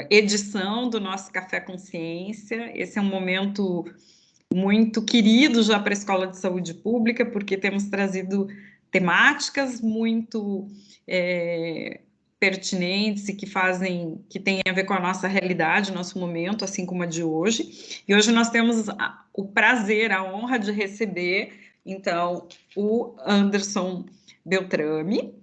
edição do nosso Café Consciência. Esse é um momento muito querido já para a Escola de Saúde Pública, porque temos trazido temáticas muito pertinentes e que têm a ver com a nossa realidade, nosso momento, assim como a de hoje. E hoje nós temos o prazer, a honra de receber, então, o Anderson Beltrame.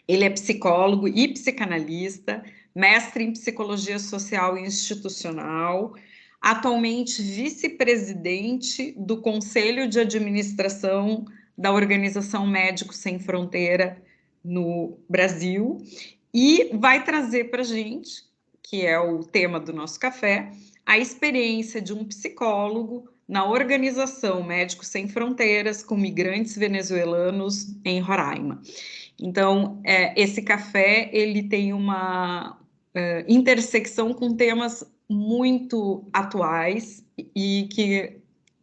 Ele é psicólogo e psicanalista, mestre em psicologia social e institucional, atualmente vice-presidente do Conselho de Administração da Organização Médicos Sem Fronteira no Brasil, e vai trazer para a gente, que é o tema do nosso café, a experiência de um psicólogo na Organização Médicos Sem Fronteiras com migrantes venezuelanos em Roraima. Então, esse café, ele tem uma intersecção com temas muito atuais e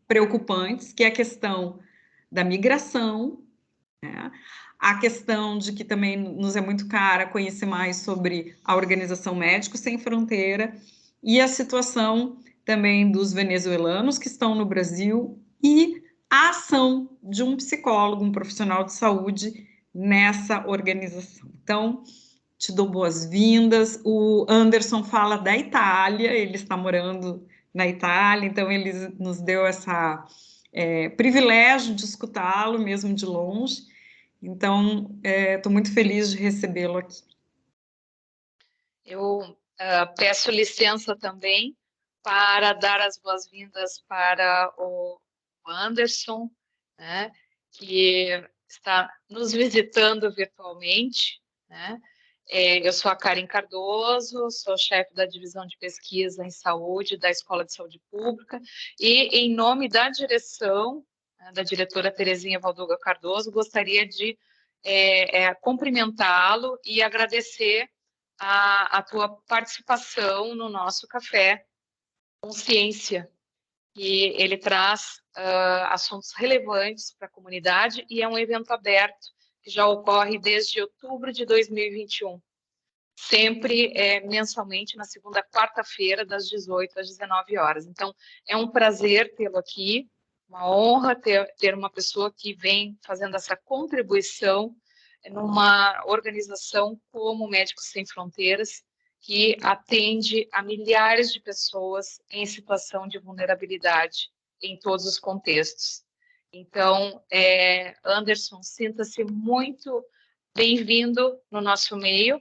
preocupantes, que é a questão da migração, né? A questão de que também nos é muito cara conhecer mais sobre a Organização Médicos Sem Fronteira e a situação também dos venezuelanos que estão no Brasil e a ação de um psicólogo, um profissional de saúde nessa organização. Então, te dou boas-vindas. O Anderson fala da Itália, ele está morando na Itália, então ele nos deu esse privilégio de escutá-lo, mesmo de longe. Então, estou muito feliz de recebê-lo aqui. Eu peço licença também para dar as boas-vindas para o Anderson, né, que está nos visitando virtualmente, né? Eu sou a Karen Cardoso, sou chefe da Divisão de Pesquisa em Saúde da Escola de Saúde Pública, e em nome da direção, né, da diretora Terezinha Valduga Cardoso, gostaria de cumprimentá-lo e agradecer a tua participação no nosso Café Consciência, que ele traz assuntos relevantes para a comunidade e é um evento aberto que já ocorre desde outubro de 2021, sempre mensalmente na segunda quarta-feira, das 18 às 19 horas. Então, é um prazer tê-lo aqui, uma honra ter uma pessoa que vem fazendo essa contribuição numa organização como Médicos Sem Fronteiras, que atende a milhares de pessoas em situação de vulnerabilidade em todos os contextos. Então, Anderson, sinta-se muito bem-vindo no nosso meio,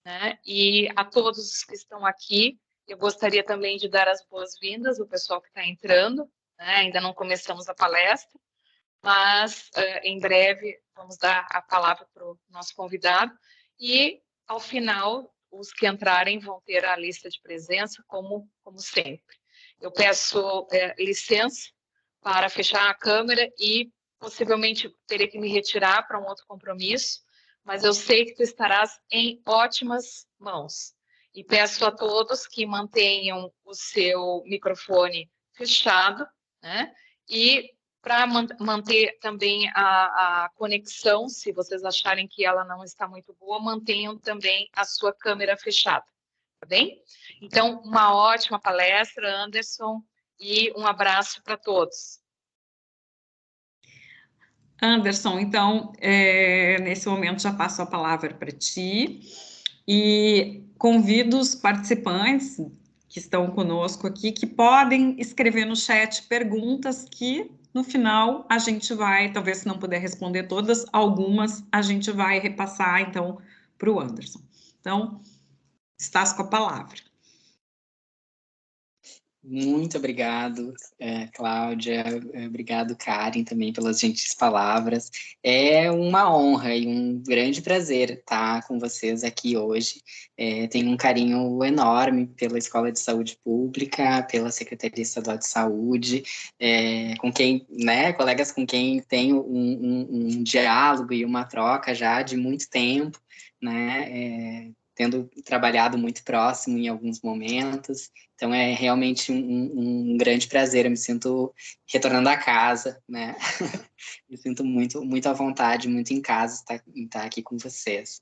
né? E a todos os que estão aqui, eu gostaria também de dar as boas-vindas ao pessoal que está entrando, né? Ainda não começamos a palestra, mas em breve vamos dar a palavra para o nosso convidado e, ao final, os que entrarem vão ter a lista de presença, como sempre. Eu peço licença para fechar a câmera e possivelmente terei que me retirar para um outro compromisso, mas eu sei que tu estarás em ótimas mãos. E peço a todos que mantenham o seu microfone fechado, né? E para manter também a conexão, se vocês acharem que ela não está muito boa, mantenham também a sua câmera fechada, tá bem? Então, uma ótima palestra, Anderson, e um abraço para todos. Anderson, então, nesse momento já passo a palavra para ti e convido os participantes que estão conosco aqui, que podem escrever no chat perguntas que, no final, a gente vai, talvez se não puder responder todas, algumas a gente vai repassar, então, para o Anderson. Então, estás com a palavra. Muito obrigado, Cláudia. Obrigado, Karen, também pelas gentis palavras. É uma honra e um grande prazer estar com vocês aqui hoje. Tenho um carinho enorme pela Escola de Saúde Pública, pela Secretaria Estadual de Saúde, com quem, né, colegas com quem tenho um diálogo e uma troca já de muito tempo, né, tendo trabalhado muito próximo em alguns momentos. Então, é realmente um grande prazer. Eu me sinto retornando à casa, né? Me sinto muito à vontade, muito em casa estar aqui com vocês.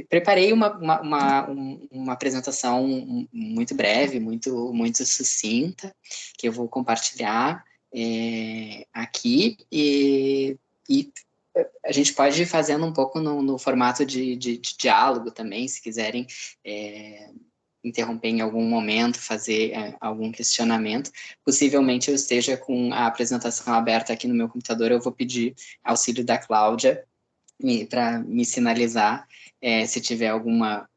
Preparei uma apresentação muito breve, muito sucinta, que eu vou compartilhar aqui, e a gente pode ir fazendo um pouco no formato de diálogo também, se quiserem interromper em algum momento, fazer algum questionamento. Possivelmente eu esteja com a apresentação aberta aqui no meu computador, eu vou pedir auxílio da Cláudia para me sinalizar se tiver alguma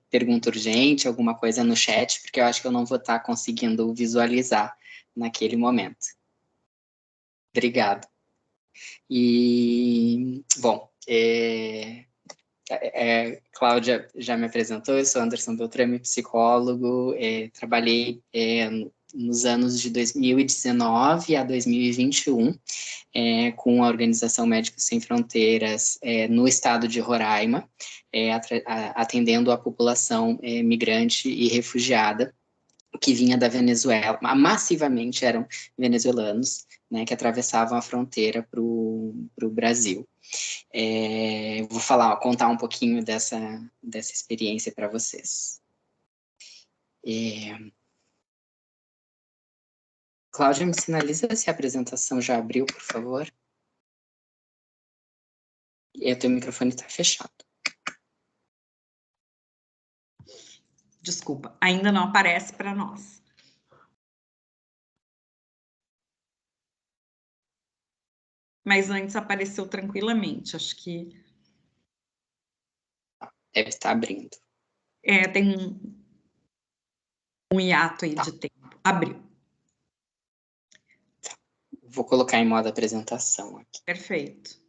pergunta urgente, alguma coisa no chat, porque eu acho que eu não vou estar conseguindo visualizar naquele momento. Obrigado. E, bom, Cláudia já me apresentou, eu sou Anderson Beltrame, psicólogo, trabalhei nos anos de 2019 a 2021 com a Organização Médicos Sem Fronteiras no estado de Roraima, atendendo a população migrante e refugiada que vinha da Venezuela, massivamente eram venezuelanos, né, que atravessavam a fronteira para o Brasil. Vou contar um pouquinho dessa experiência para vocês. Cláudia, me sinaliza se a apresentação já abriu, por favor. E o teu microfone está fechado. Desculpa, ainda não aparece para nós. Mas antes apareceu tranquilamente, acho que... Deve estar abrindo. Tem um hiato aí de tempo. Abriu. Vou colocar em modo apresentação aqui. Perfeito.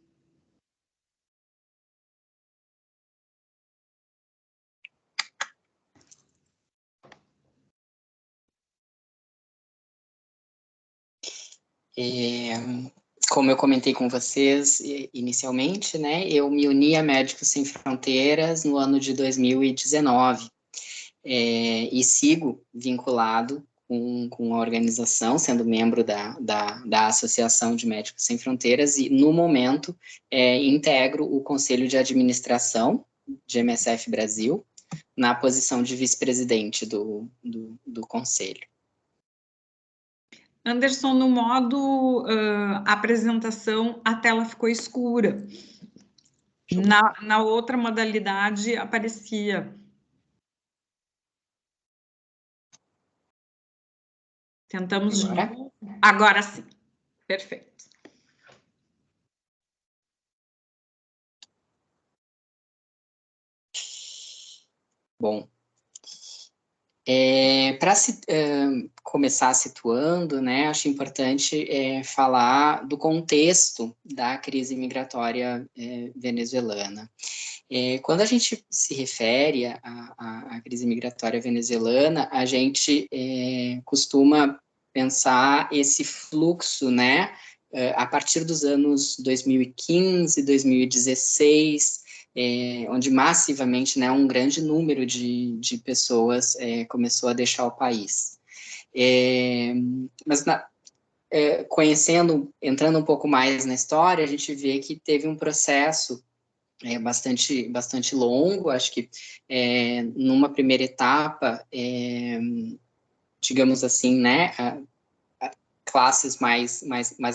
Como eu comentei com vocês inicialmente, né, eu me uni a Médicos Sem Fronteiras no ano de 2019 e sigo vinculado com a organização, sendo membro da Associação de Médicos Sem Fronteiras e, no momento, integro o Conselho de Administração de MSF Brasil, na posição de vice-presidente do Conselho. Anderson, no modo apresentação, a tela ficou escura. Na outra modalidade, aparecia. Tentamos de novo. Agora sim. Perfeito. Bom, para começar situando, né, acho importante falar do contexto da crise migratória venezuelana. Quando a gente se refere à crise migratória venezuelana, a gente costuma pensar esse fluxo, né, a partir dos anos 2015, 2016, onde massivamente, né, um grande número de pessoas começou a deixar o país. Mas entrando um pouco mais na história, a gente vê que teve um processo bastante longo, acho que numa primeira etapa, digamos assim, né, classes mais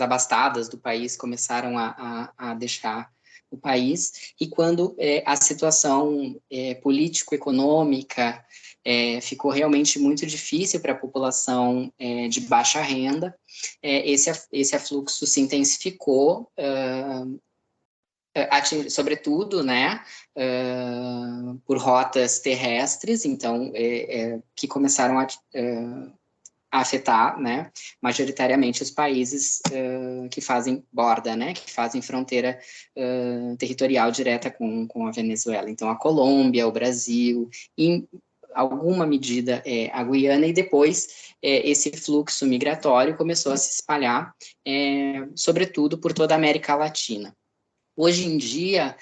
abastadas do país começaram a deixar o país, e quando a situação político-econômica ficou realmente muito difícil para a população de baixa renda, esse afluxo se intensificou, sobretudo, né, por rotas terrestres, então, que começaram a afetar, né, majoritariamente os países que fazem borda, né, que fazem fronteira territorial direta com a Venezuela. Então, a Colômbia, o Brasil, em alguma medida a Guiana, e depois esse fluxo migratório começou a se espalhar, sobretudo por toda a América Latina. Hoje em dia,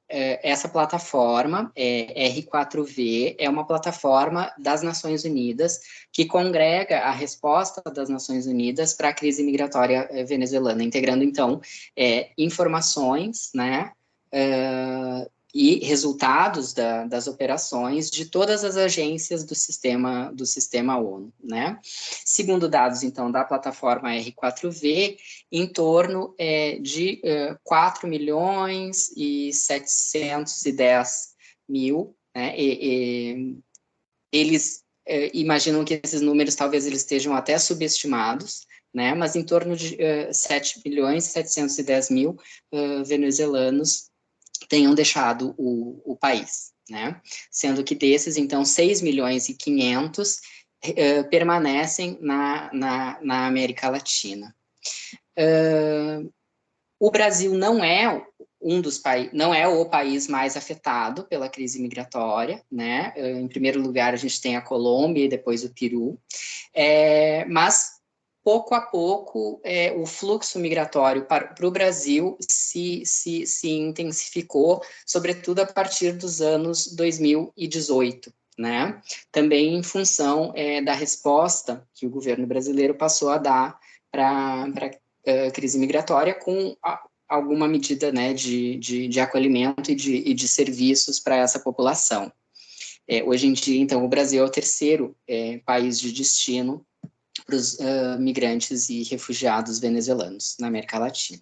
essa plataforma, R4V, é uma plataforma das Nações Unidas que congrega a resposta das Nações Unidas para a crise migratória venezuelana, integrando, então, informações, né, e resultados das operações de todas as agências do sistema ONU, né? Segundo dados, então, da plataforma R4V, em torno de 4 milhões e 710 mil, né? Eles imaginam que esses números talvez eles estejam até subestimados, né? Mas em torno de 7 milhões e 710 mil venezuelanos tenham deixado o país, né? Sendo que desses, então, 6 milhões e 500 permanecem na América Latina. O Brasil não é não é o país mais afetado pela crise migratória, né? Em primeiro lugar, a gente tem a Colômbia e depois o Peru, mas pouco a pouco, o fluxo migratório para o Brasil se intensificou, sobretudo a partir dos anos 2018, né? Também em função da resposta que o governo brasileiro passou a dar para a crise migratória com alguma medida, né, de acolhimento e de serviços para essa população. Hoje em dia, então, o Brasil é o terceiro país de destino para os migrantes e refugiados venezuelanos na América Latina.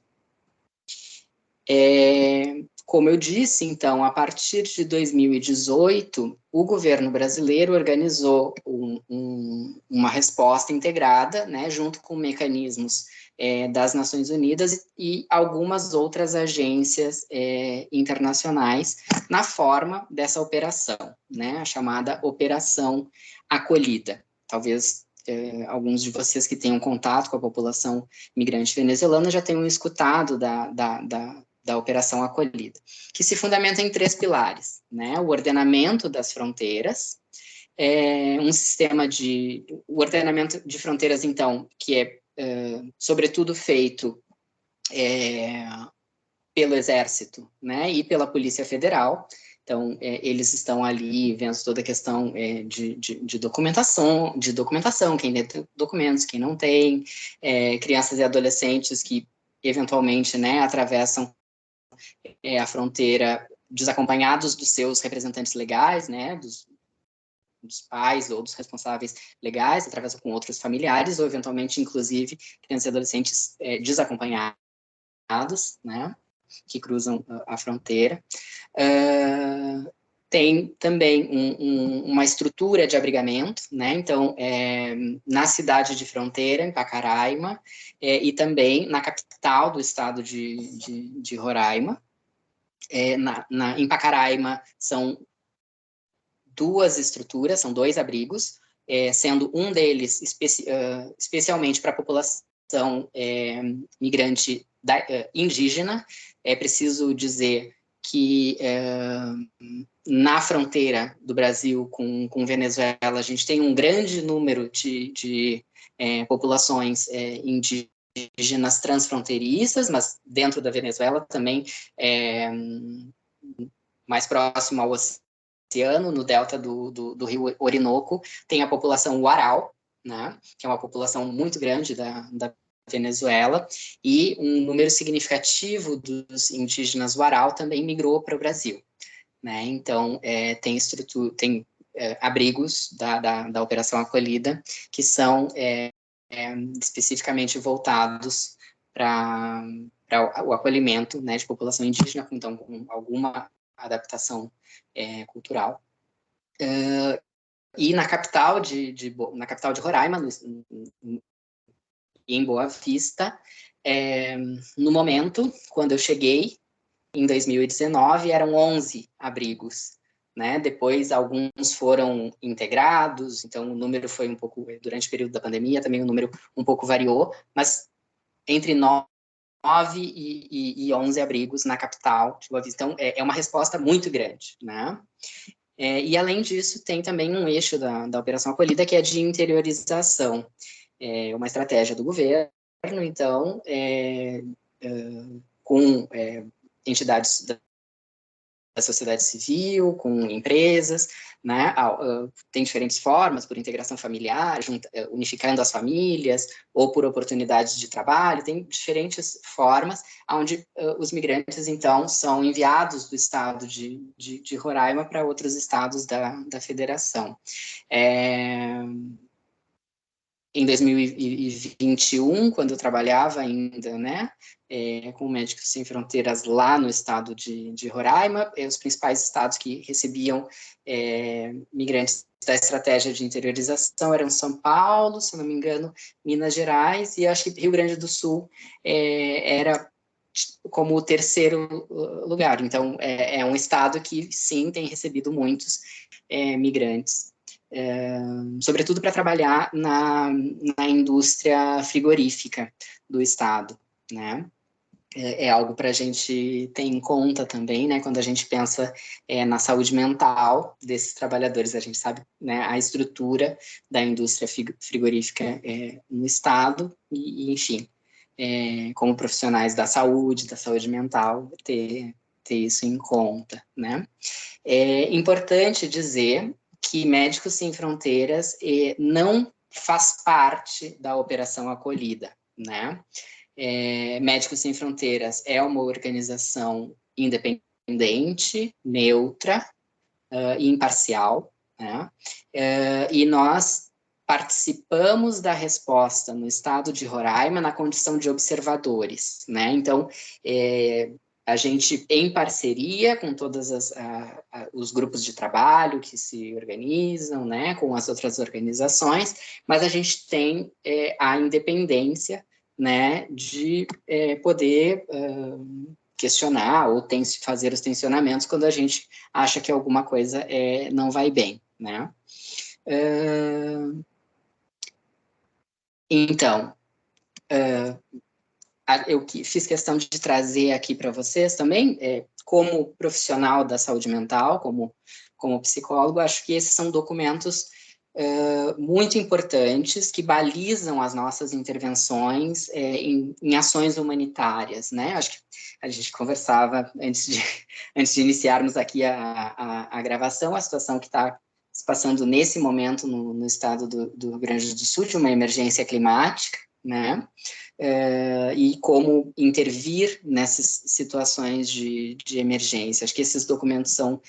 Como eu disse, então, a partir de 2018, o governo brasileiro organizou uma resposta integrada, né, junto com mecanismos das Nações Unidas e algumas outras agências internacionais, na forma dessa operação, né, a chamada Operação Acolhida. Talvez alguns de vocês que tenham contato com a população migrante venezuelana já tenham escutado da Operação Acolhida, que se fundamenta em 3 pilares, né? O ordenamento das fronteiras, o ordenamento de fronteiras, então, que é sobretudo feito pelo Exército, né, e pela Polícia Federal. Então, eles estão ali vendo toda a questão de documentação, quem tem documentos, quem não tem, crianças e adolescentes que, eventualmente, né, atravessam a fronteira desacompanhados dos seus representantes legais, né, dos pais ou dos responsáveis legais, atravessam com outros familiares, ou, eventualmente, inclusive, crianças e adolescentes desacompanhados, né, que cruzam a fronteira. Tem também uma estrutura de abrigamento, né? Então, na cidade de fronteira, em Pacaraima, e também na capital do estado de Roraima. Em Pacaraima, são 2 estruturas, são 2 abrigos, sendo um deles especialmente para a população migrante indígena. É preciso dizer que na fronteira do Brasil com Venezuela, a gente tem um grande número de populações indígenas transfronteiriças, mas dentro da Venezuela também, mais próximo ao oceano, no delta do rio Orinoco, tem a população Huaral, né, que é uma população muito grande da Venezuela, e um número significativo dos indígenas Huaral também migrou para o Brasil, né? Então, tem abrigos da Operação Acolhida que são especificamente voltados para o acolhimento, né, de população indígena, então, com alguma adaptação cultural. E na capital na capital de Roraima, em Boa Vista, no momento, quando eu cheguei, em 2019, eram 11 abrigos, né? Depois, alguns foram integrados, então o número foi um pouco, durante o período da pandemia, também o número um pouco variou, mas entre 9 e 11 abrigos na capital de Boa Vista. Então, é uma resposta muito grande, né? E, além disso, tem também um eixo da Operação Acolhida, que é de interiorização. Uma estratégia do governo, então, com entidades da sociedade civil, com empresas, né? Tem diferentes formas, por integração familiar, unificando as famílias, ou por oportunidades de trabalho, tem diferentes formas, onde os migrantes, então, são enviados do estado de Roraima para outros estados da federação. Em 2021, quando eu trabalhava ainda, né, com Médicos Sem Fronteiras lá no estado de Roraima, os principais estados que recebiam migrantes da estratégia de interiorização eram São Paulo, se não me engano, Minas Gerais, e acho que Rio Grande do Sul era como o terceiro lugar. Então, é um estado que, sim, tem recebido muitos migrantes. Sobretudo para trabalhar na indústria frigorífica do estado, né? É algo para a gente ter em conta também, né? Quando a gente pensa na saúde mental desses trabalhadores, a gente sabe, né, a estrutura da indústria frigorífica no estado e enfim, como profissionais da saúde mental, ter isso em conta, né? É importante dizer que Médicos Sem Fronteiras não faz parte da Operação Acolhida, né? Médicos Sem Fronteiras é uma organização independente, neutra e imparcial, né? E nós participamos da resposta no estado de Roraima na condição de observadores, né? Então, a gente, em parceria com todos os grupos de trabalho que se organizam, né, com as outras organizações, mas a gente tem a independência, né, de poder questionar ou fazer os tensionamentos quando a gente acha que alguma coisa não vai bem, né? Então, eu fiz questão de trazer aqui para vocês também, como profissional da saúde mental, como psicólogo, acho que esses são documentos muito importantes que balizam as nossas intervenções em ações humanitárias, né? Acho que a gente conversava antes de iniciarmos aqui a gravação, a situação que está se passando nesse momento no estado do Rio Grande do Sul, de uma emergência climática, né? E como intervir nessas situações de emergência. Acho que esses documentos são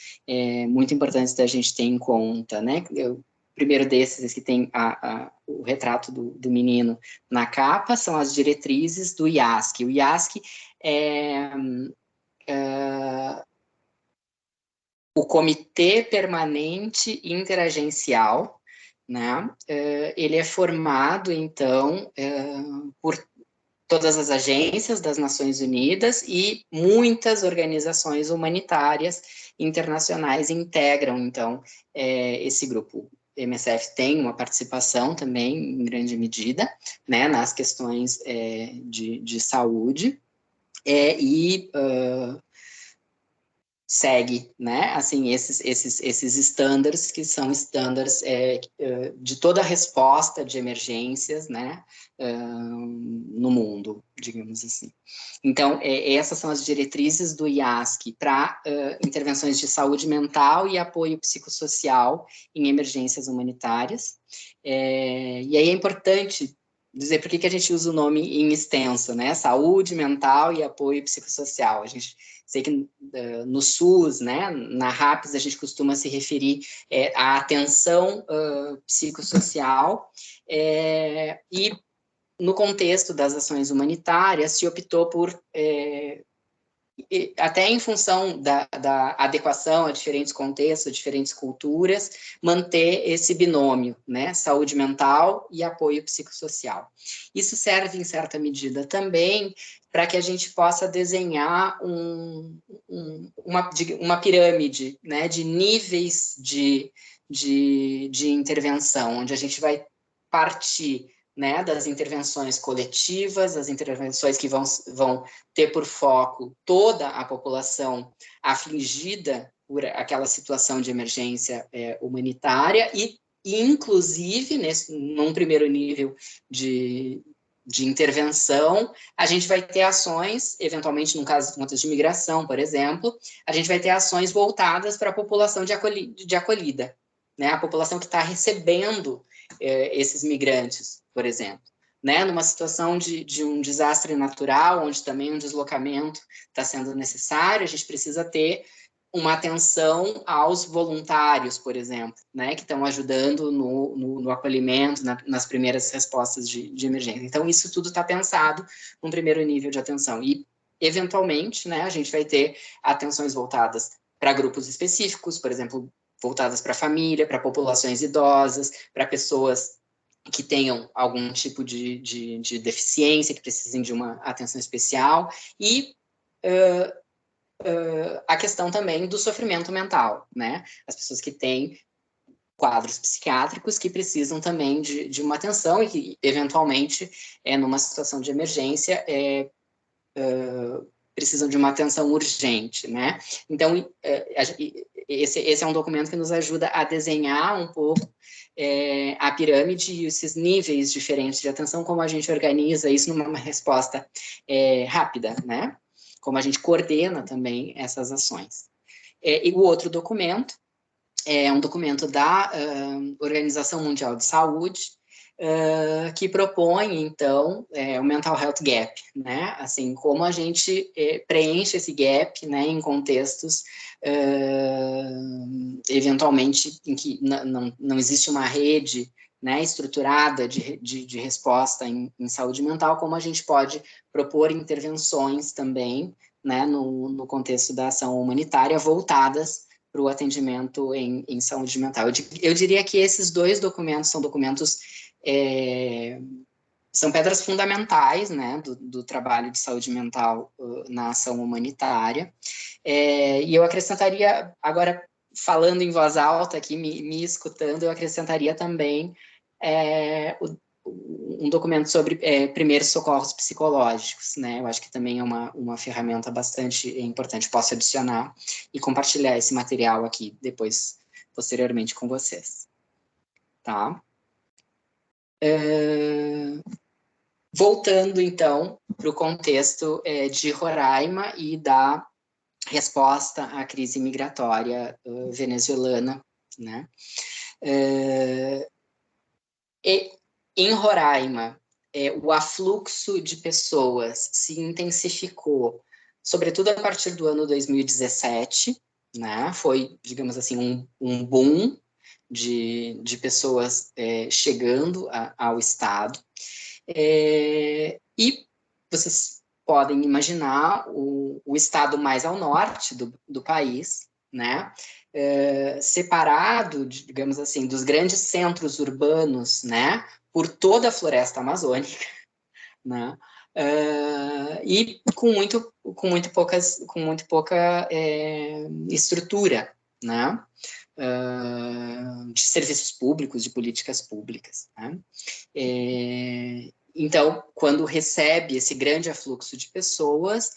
muito importantes da gente ter em conta, né? O primeiro desses, que tem o retrato do menino na capa, são as diretrizes do IASC. O IASC é o Comitê Permanente Interagencial, né? Ele é formado, então, por todas as agências das Nações Unidas e muitas organizações humanitárias internacionais integram, então, esse grupo. O MSF tem uma participação também, em grande medida, né, nas questões de saúde, segue, né, assim, esses estándares que são estándares de toda a resposta de emergências, né, no mundo, digamos assim. Então, essas são as diretrizes do IASC para intervenções de saúde mental e apoio psicossocial em emergências humanitárias. E aí é importante dizer por que a gente usa o nome em extenso, né, saúde mental e apoio psicossocial. A gente sei que no SUS, né, na RAPS, a gente costuma se referir à atenção psicossocial, e no contexto das ações humanitárias se optou por, até em função da adequação a diferentes contextos, a diferentes culturas, manter esse binômio, né, saúde mental e apoio psicossocial. Isso serve, em certa medida, também para que a gente possa desenhar uma pirâmide, né, de níveis de intervenção, onde a gente vai partir, né, das intervenções coletivas, as intervenções que vão ter por foco toda a população afligida por aquela situação de emergência humanitária e inclusive, num primeiro nível de de intervenção, a gente vai ter ações, eventualmente, no contexto de migração, por exemplo, a gente vai ter ações voltadas para a população de acolhida, né? A população que está recebendo esses migrantes, por exemplo. Né? Numa situação de um desastre natural, onde também um deslocamento está sendo necessário, a gente precisa ter uma atenção aos voluntários, por exemplo, né, que estão ajudando no acolhimento, nas primeiras respostas de emergência. Então, isso tudo está pensado num primeiro nível de atenção. E, eventualmente, né, a gente vai ter atenções voltadas para grupos específicos, por exemplo, voltadas para a família, para populações idosas, para pessoas que tenham algum tipo de deficiência, que precisem de uma atenção especial, e a questão também do sofrimento mental, né? As pessoas que têm quadros psiquiátricos que precisam também de uma atenção e que, eventualmente, numa situação de emergência, precisam de uma atenção urgente, né? Então, esse é um documento que nos ajuda a desenhar um pouco a pirâmide e esses níveis diferentes de atenção, como a gente organiza isso numa resposta rápida, né? Como a gente coordena também essas ações. E o outro documento é um documento da Organização Mundial de Saúde, que propõe, então, o Mental Health Gap, né? Assim, como a gente preenche esse gap, né, em contextos, eventualmente, em que não existe uma rede, né, estruturada de resposta em saúde mental, como a gente pode propor intervenções também, né, no contexto da ação humanitária, voltadas para o atendimento em saúde mental. Eu diria que esses dois documentos são documentos, são pedras fundamentais, né, do trabalho de saúde mental na ação humanitária, e eu acrescentaria, agora falando em voz alta aqui, me escutando, eu acrescentaria também um documento sobre primeiros socorros psicológicos, né? Eu acho que também é uma ferramenta bastante importante. Posso adicionar e compartilhar esse material aqui depois, posteriormente, com vocês. Tá? Voltando, então, para o contexto de Roraima e da resposta à crise migratória venezuelana, né? Em Roraima, o afluxo de pessoas se intensificou, sobretudo a partir do ano 2017, né? Foi, digamos assim, um boom de pessoas chegando ao estado. E vocês podem imaginar o estado mais ao norte do país, né? Separado, digamos assim, dos grandes centros urbanos, né? Por toda a floresta amazônica, né? E com muito pouca estrutura, né? De serviços públicos, de políticas públicas, né? Então, quando recebe esse grande afluxo de pessoas,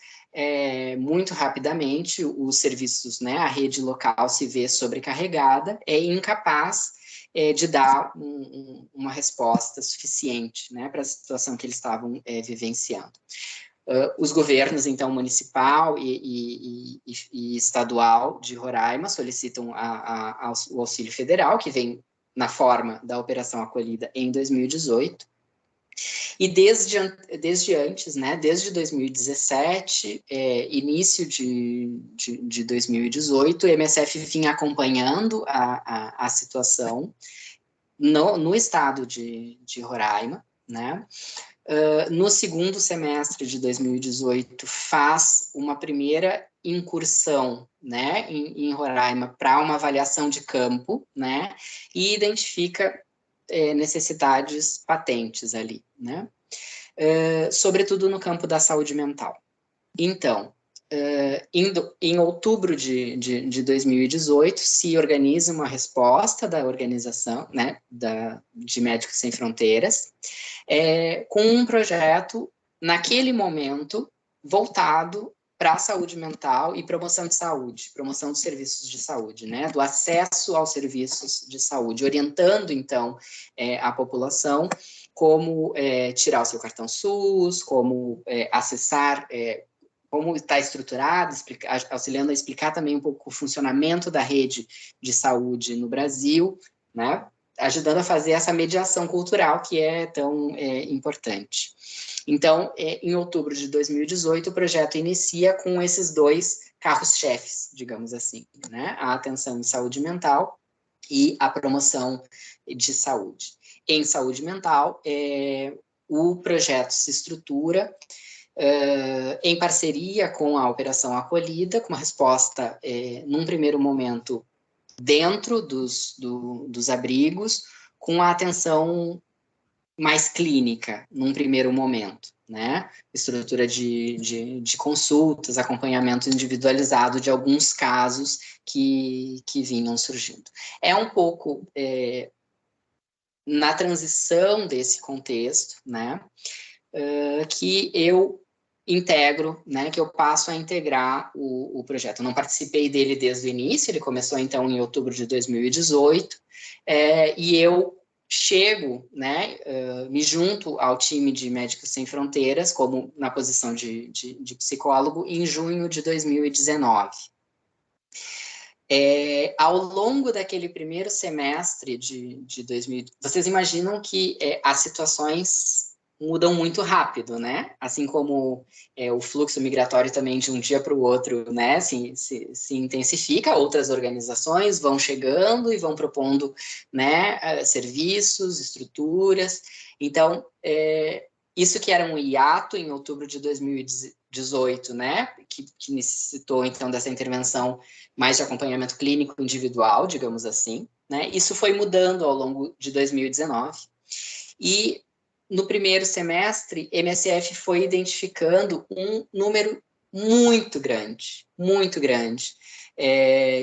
muito rapidamente os serviços, né, a rede local se vê sobrecarregada, incapaz de dar uma resposta suficiente, né, para a situação que eles estavam vivenciando. Os governos, então, municipal e estadual de Roraima solicitam o auxílio federal, que vem na forma da Operação Acolhida em 2018, e desde antes, né, desde 2017, início de 2018, o MSF vinha acompanhando a situação no estado de Roraima, né? No segundo semestre de 2018, faz uma primeira incursão, né, em Roraima para uma avaliação de campo, né, e identifica necessidades patentes ali, né, sobretudo no campo da saúde mental. Então, em outubro de 2018, se organiza uma resposta da organização, né, de Médicos Sem Fronteiras, com um projeto, naquele momento, voltado para a saúde mental e promoção de saúde, promoção dos serviços de saúde, né, do acesso aos serviços de saúde, orientando, então, a população como tirar o seu cartão SUS, como acessar, como está estruturado, auxiliando a explicar também um pouco o funcionamento da rede de saúde no Brasil, né? Ajudando a fazer essa mediação cultural que é tão importante. Então, em outubro de 2018, o projeto inicia com esses 2 carros-chefes, digamos assim, né? A atenção em saúde mental e a promoção de saúde. Em saúde mental, o projeto se estrutura em parceria com a Operação Acolhida, com uma resposta, num primeiro momento, dentro dos abrigos, com a atenção mais clínica, num primeiro momento, né? Estrutura de consultas, acompanhamento individualizado de alguns casos que vinham surgindo. É um pouco na transição desse contexto, né? Que eu integro, né, que eu passo a integrar o projeto. Eu não participei dele desde o início, ele começou, então, em outubro de 2018, e eu chego, né, me junto ao time de Médicos Sem Fronteiras, como na posição de psicólogo, em junho de 2019. Ao longo daquele primeiro semestre de 2000, vocês imaginam que as situações mudam muito rápido, né? Assim como o fluxo migratório também de um dia para o outro, né? Se intensifica, outras organizações vão chegando e vão propondo, né, serviços, estruturas. Então, isso que era um hiato em outubro de 2018, né? Que necessitou, então, dessa intervenção mais de acompanhamento clínico individual, digamos assim, né? Isso foi mudando ao longo de 2019. E no primeiro semestre, MSF foi identificando um número muito grande,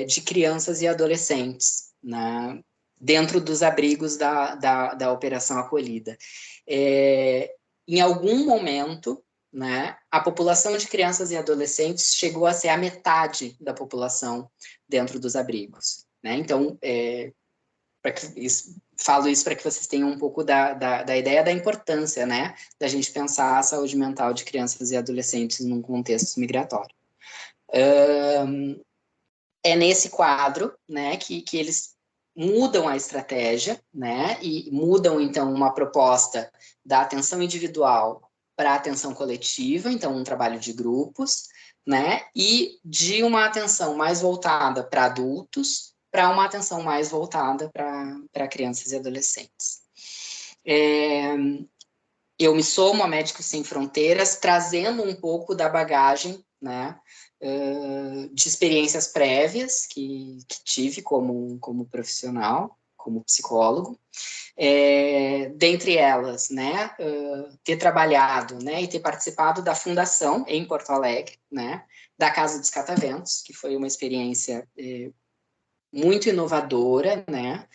de crianças e adolescentes dentro dos abrigos da Operação Acolhida. Em algum momento, né, a população de crianças e adolescentes chegou a ser a metade da população dentro dos abrigos, né? Então, falo isso para que vocês tenham um pouco da ideia da importância, né, da gente pensar a saúde mental de crianças e adolescentes num contexto migratório. É nesse quadro, né, que eles mudam a estratégia, né, e mudam, então, uma proposta da atenção individual para a atenção coletiva, então, um trabalho de grupos, né, e de uma atenção mais voltada para adultos, para uma atenção mais voltada para crianças e adolescentes. Eu me somo a Médicos Sem Fronteiras, trazendo um pouco da bagagem, né, de experiências prévias que tive como profissional, como psicólogo, dentre elas, né, ter trabalhado, né, e ter participado da fundação em Porto Alegre, né, da Casa dos Cataventos, que foi uma experiência muito inovadora, né,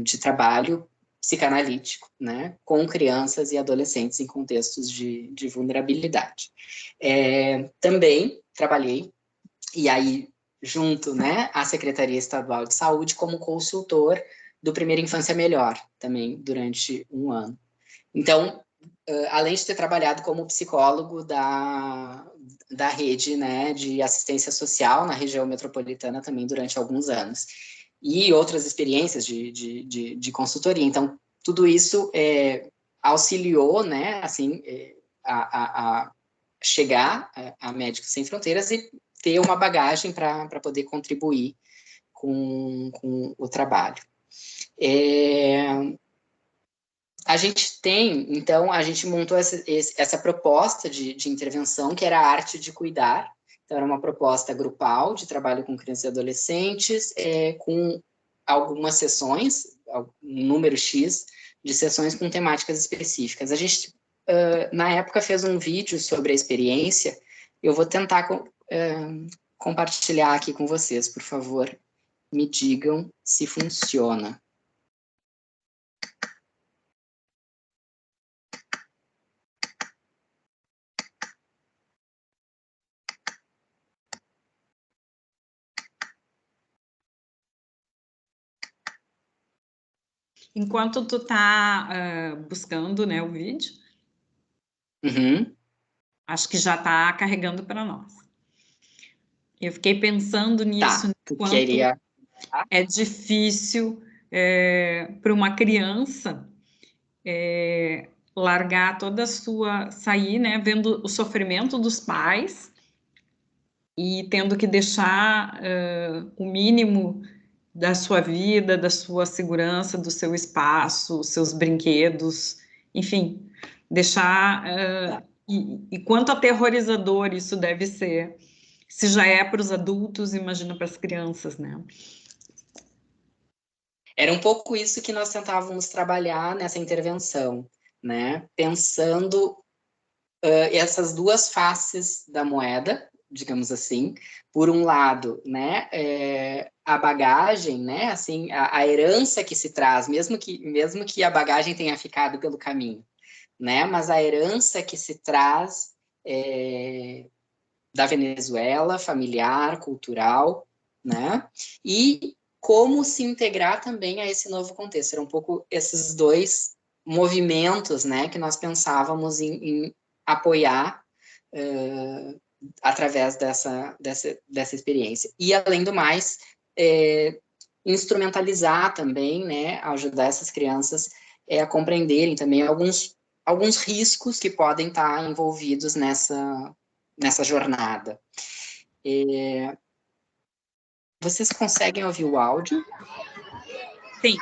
de trabalho psicanalítico, né, com crianças e adolescentes em contextos de vulnerabilidade. Também trabalhei, e aí junto, né, à Secretaria Estadual de Saúde, como consultor do Primeira Infância Melhor, também durante um ano. Então, além de ter trabalhado como psicólogo da rede, né, de assistência social na região metropolitana também durante alguns anos, e outras experiências de consultoria. Então, tudo isso auxiliou, né, assim, a chegar a Médicos Sem Fronteiras e ter uma bagagem para poder contribuir com o trabalho. A gente tem, então, a gente montou essa proposta de intervenção, que era a arte de cuidar. Então, era uma proposta grupal de trabalho com crianças e adolescentes, com algumas sessões, um número X de sessões com temáticas específicas. A gente, na época, fez um vídeo sobre a experiência. Eu vou tentar compartilhar aqui com vocês, por favor. Me digam se funciona. Enquanto tu tá buscando, né, o vídeo, acho que já tá carregando para nós. Eu fiquei pensando nisso, Tu quanto queria... é difícil para uma criança largar toda a sua, sair, né, vendo o sofrimento dos pais e tendo que deixar o mínimo da sua vida, da sua segurança, do seu espaço, seus brinquedos, enfim, deixar e quanto aterrorizador isso deve ser. Se já é para os adultos, imagina para as crianças, né? Era um pouco isso que nós tentávamos trabalhar nessa intervenção, né? Pensando essas duas faces da moeda, digamos assim. Por um lado, né, a bagagem, né, assim, a herança que se traz, mesmo que a bagagem tenha ficado pelo caminho, né, mas a herança que se traz da Venezuela, familiar, cultural, né, e como se integrar também a esse novo contexto. Era um pouco esses dois movimentos, né, que nós pensávamos em apoiar através dessa experiência. E, além do mais, instrumentalizar também, né, ajudar essas crianças a compreenderem também alguns riscos que podem estar envolvidos nessa jornada. Vocês conseguem ouvir o áudio? Sim.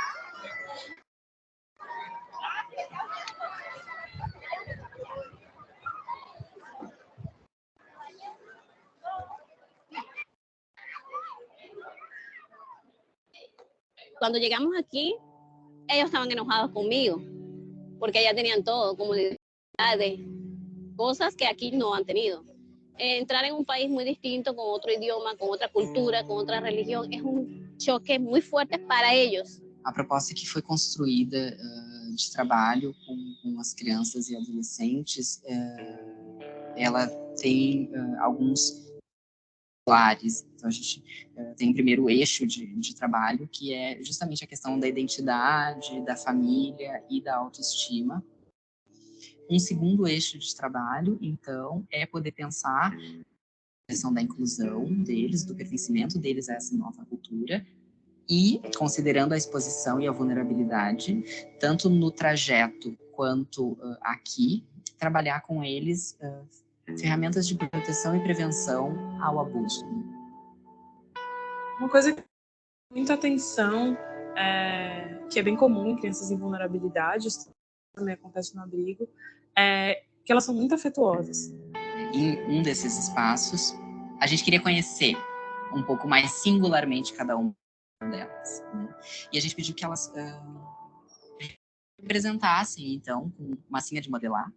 Cuando llegamos aquí, ellos estaban enojados conmigo, porque allá tenían todo, comodidades, cosas que aquí no han tenido. Entrar en un país muy distinto, con otro idioma, con otra cultura, con otra religión, es un choque muy fuerte para ellos. A proposta que foi construída de trabalho com as crianças e adolescentes, ela tem alguns pilares. Então, a gente tem o primeiro eixo de trabalho, que é justamente a questão da identidade, da família e da autoestima. Um segundo eixo de trabalho, então, é poder pensar a questão da inclusão deles, do pertencimento deles a essa nova cultura, e, considerando a exposição e a vulnerabilidade, tanto no trajeto quanto aqui, trabalhar com eles ferramentas de proteção e prevenção ao abuso. Uma coisa que chama muita atenção, que é bem comum em crianças em vulnerabilidade, isso também acontece no abrigo, é que elas são muito afetuosas. Em um desses espaços, a gente queria conhecer um pouco mais singularmente cada uma delas, né? E a gente pediu que elas representassem, então, com massinha de modelar,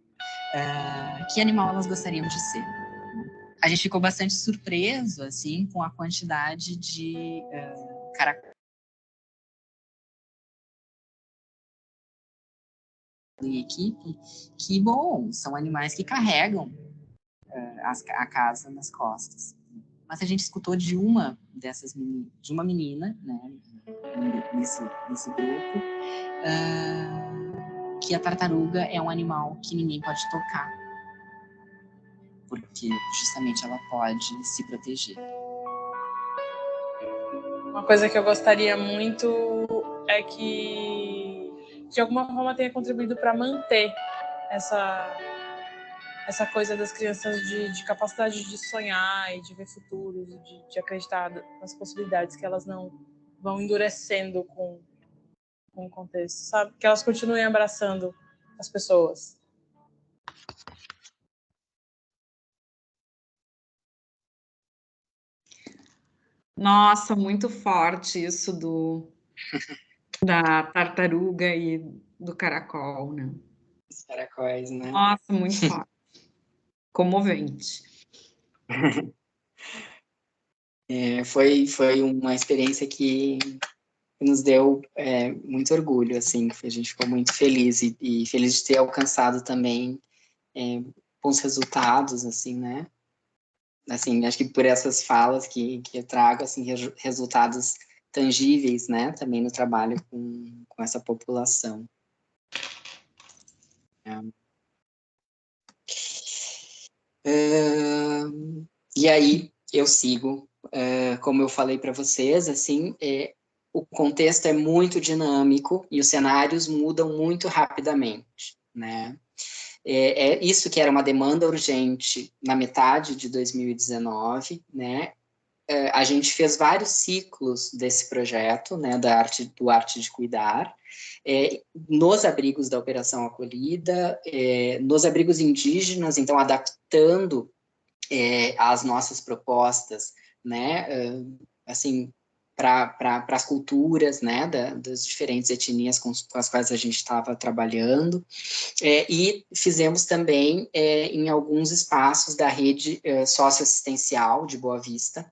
que animal elas gostariam de ser. A gente ficou bastante surpreso, assim, com a quantidade de caracteres em equipe, que, bom, são animais que carregam a casa nas costas. Mas a gente escutou de uma menina, né, nesse grupo, que a tartaruga é um animal que ninguém pode tocar, porque justamente ela pode se proteger. Uma coisa que eu gostaria muito é que, de alguma forma, tenha contribuído para manter essa coisa das crianças de capacidade de sonhar e de ver futuros, de acreditar nas possibilidades, que elas não vão endurecendo com o contexto, sabe? Que elas continuem abraçando as pessoas. Nossa, muito forte isso da tartaruga e do caracol, né? Os caracóis, né? Nossa, muito forte. Comovente. Foi uma experiência que nos deu muito orgulho, assim, a gente ficou muito feliz e feliz de ter alcançado também bons resultados, assim, né? Assim, acho que por essas falas que eu trago, assim, resultados tangíveis, né, também no trabalho com essa população. E aí eu sigo, como eu falei para vocês, assim, o contexto é muito dinâmico e os cenários mudam muito rapidamente, né? É isso que era uma demanda urgente na metade de 2019, né? A gente fez vários ciclos desse projeto, né, do Arte de Cuidar, nos abrigos da Operação Acolhida, nos abrigos indígenas, então adaptando as nossas propostas, né, assim, para as culturas, né, das diferentes etnias com as quais a gente estava trabalhando, e fizemos também em alguns espaços da rede socioassistencial de Boa Vista,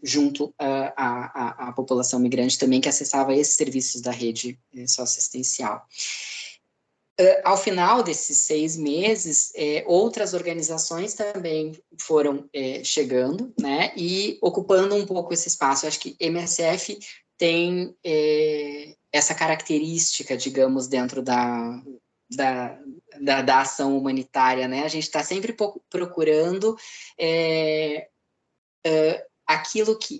junto à população migrante também, que acessava esses serviços da rede socioassistencial. Ao final desses 6 meses, outras organizações também foram chegando, né, e ocupando um pouco esse espaço. Eu acho que MSF tem essa característica, digamos, dentro da ação humanitária, né? A gente está sempre procurando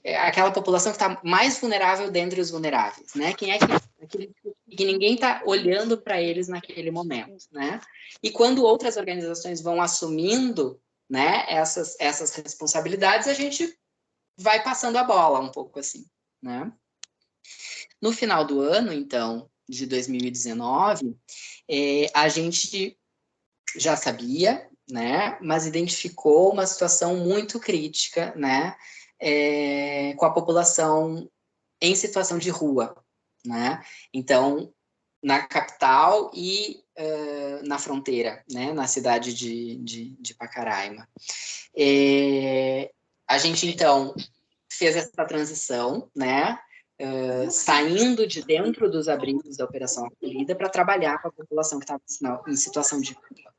aquela população que está mais vulnerável dentre os vulneráveis, né? Quem é que ninguém está olhando para eles naquele momento, né? E quando outras organizações vão assumindo, né, essas responsabilidades, a gente vai passando a bola um pouco assim, né? No final do ano, então, de 2019, a gente já sabia, né, mas identificou uma situação muito crítica, né, com a população em situação de rua, né? Então, na capital e na fronteira, né, na cidade de Pacaraima. A gente, então, fez essa transição, né, saindo de dentro dos abrigos da Operação Acolhida para trabalhar com a população que estava em situação de rua.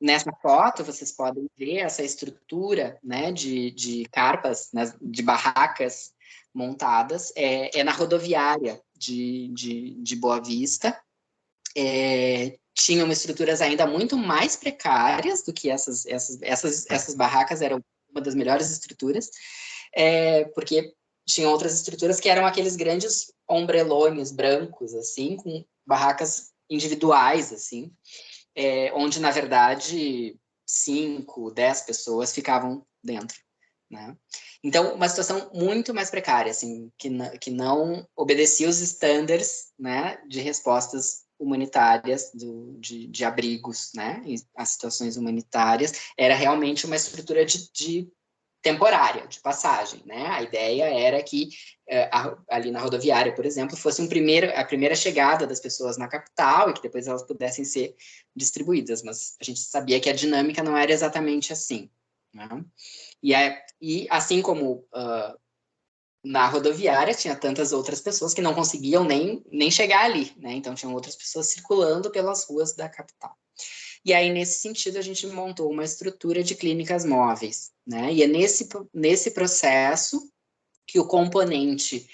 Nessa foto, vocês podem ver essa estrutura, né, de carpas, né, de barracas montadas, na rodoviária de Boa Vista. Tinham estruturas ainda muito mais precárias do que essas barracas, eram uma das melhores estruturas, porque tinham outras estruturas que eram aqueles grandes ombrelones brancos, assim, com barracas individuais, assim, onde, na verdade, 5, 10 pessoas ficavam dentro, né? Então, uma situação muito mais precária, assim, que não obedecia os estándares, né, de respostas humanitárias, de abrigos, né, as situações humanitárias. Era realmente uma estrutura de temporária, de passagem, né? A ideia era que ali na rodoviária, por exemplo, fosse a primeira chegada das pessoas na capital e que depois elas pudessem ser distribuídas, mas a gente sabia que a dinâmica não era exatamente assim, né? E assim como na rodoviária tinha tantas outras pessoas que não conseguiam nem chegar ali, né? Então tinham outras pessoas circulando pelas ruas da capital. E aí, nesse sentido, a gente montou uma estrutura de clínicas móveis, né? E é nesse processo que o componente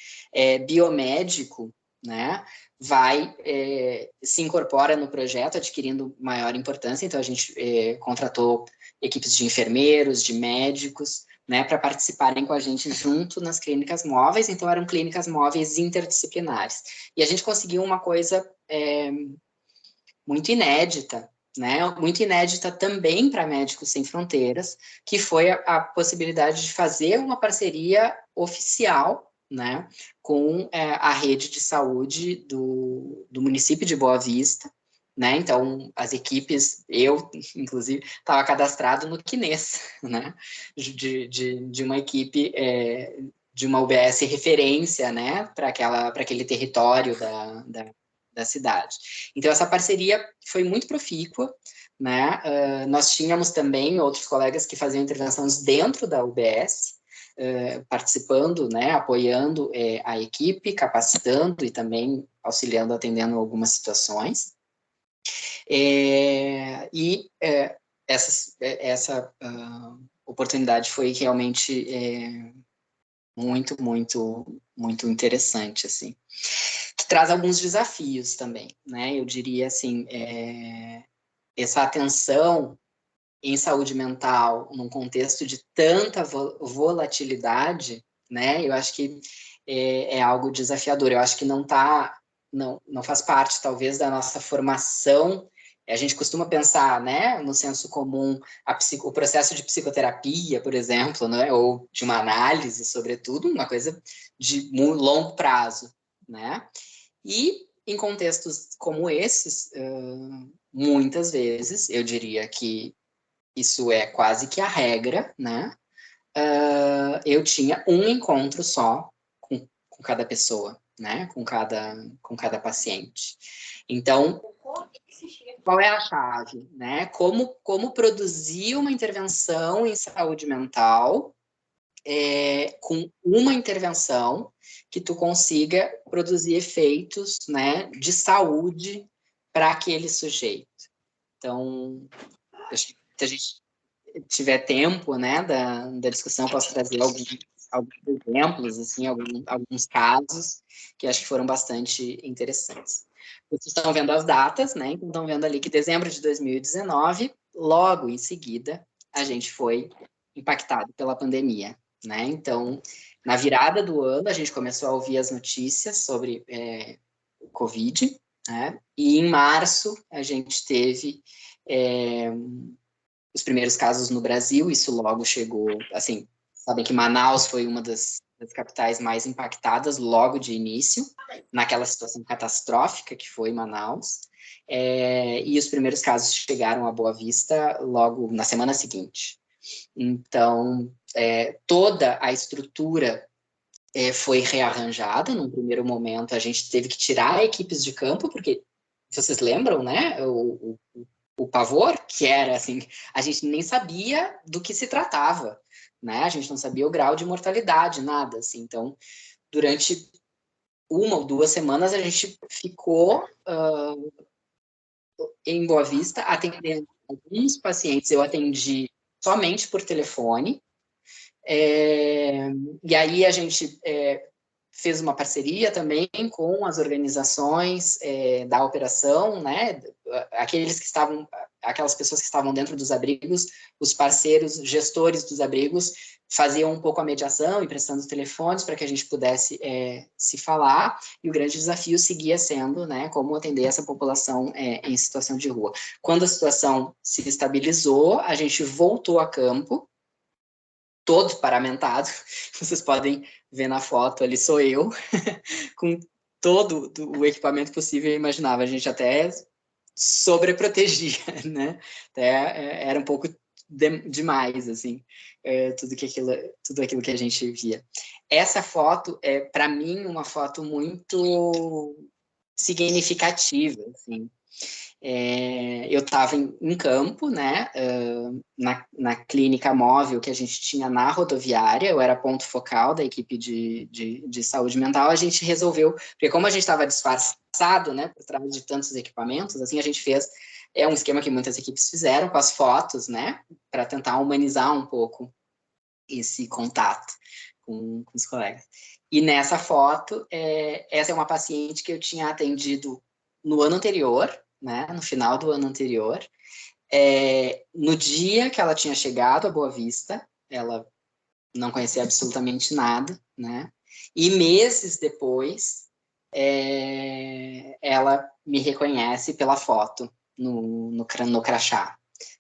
biomédico, né, se incorpora no projeto, adquirindo maior importância. Então, a gente contratou equipes de enfermeiros, de médicos, né, para participarem com a gente junto nas clínicas móveis. Então, eram clínicas móveis interdisciplinares. E a gente conseguiu uma coisa muito inédita, né? Muito inédita também para Médicos Sem Fronteiras, que foi a possibilidade de fazer uma parceria oficial, né, com a rede de saúde do município de Boa Vista, né? Então, as equipes, eu, inclusive, estava cadastrado no CNES, né, de uma equipe de uma UBS referência, né, para aquele território da cidade. Então, essa parceria foi muito profícua, né? Nós tínhamos também outros colegas que faziam intervenções dentro da UBS, participando, né, apoiando a equipe, capacitando e também auxiliando, atendendo algumas situações. Essa oportunidade foi realmente muito, muito, muito interessante, assim. Que traz alguns desafios também, né? Eu diria, assim, essa atenção em saúde mental, num contexto de tanta volatilidade, né? Eu acho que é algo desafiador. Eu acho que não faz parte, talvez, da nossa formação. A gente costuma pensar, né, no senso comum, o processo de psicoterapia, por exemplo, né, ou de uma análise, sobretudo, uma coisa de longo prazo, né? E em contextos como esses, muitas vezes, eu diria que isso é quase que a regra, né? Eu tinha um encontro só com cada pessoa, né? Com cada paciente. Então, qual é a chave, né? Como produzir uma intervenção em saúde mental com uma intervenção que tu consiga produzir efeitos, né, de saúde para aquele sujeito. Então, se a gente tiver tempo, né, da discussão, posso trazer alguns exemplos, assim, alguns casos que acho que foram bastante interessantes. Vocês estão vendo as datas, né? Então, estão vendo ali que dezembro de 2019, logo em seguida, a gente foi impactado pela pandemia, né? Então, na virada do ano, a gente começou a ouvir as notícias sobre o Covid, né? E em março, a gente teve os primeiros casos no Brasil, isso logo chegou, assim, sabem que Manaus foi uma das capitais mais impactadas logo de início, naquela situação catastrófica que foi Manaus, e os primeiros casos chegaram a Boa Vista logo na semana seguinte. Então, toda a estrutura foi rearranjada. Num primeiro momento, a gente teve que tirar equipes de campo, porque, vocês lembram, né, o pavor, que era assim, a gente nem sabia do que se tratava, né? A gente não sabia o grau de mortalidade, nada, assim. Então, durante 1 ou 2 semanas, a gente ficou em Boa Vista, atendendo alguns pacientes. Eu atendi somente por telefone, e aí a gente fez uma parceria também com as organizações da operação, né? Aquelas pessoas que estavam dentro dos abrigos, os parceiros, gestores dos abrigos, faziam um pouco a mediação e prestando telefones para que a gente pudesse se falar, e o grande desafio seguia sendo, né, como atender essa população em situação de rua. Quando a situação se estabilizou, a gente voltou a campo, todo paramentado, vocês podem ver na foto, ali sou eu, com todo o equipamento possível e imaginável. A gente até sobreprotegia, né? Até era um pouco demais, assim, tudo aquilo que a gente via. Essa foto é, para mim, uma foto muito significativa, assim. Eu estava em campo, né, na clínica móvel que a gente tinha na rodoviária, eu era ponto focal da equipe de saúde mental. A gente resolveu, porque como a gente estava disfarçado, né, por trás de tantos equipamentos, assim, a gente fez um esquema que muitas equipes fizeram com as fotos, né, para tentar humanizar um pouco esse contato com os colegas. E nessa foto, essa é uma paciente que eu tinha atendido no ano anterior, né, no final do ano anterior, no dia que ela tinha chegado a Boa Vista, ela não conhecia absolutamente nada, né, e meses depois, ela me reconhece pela foto no crachá,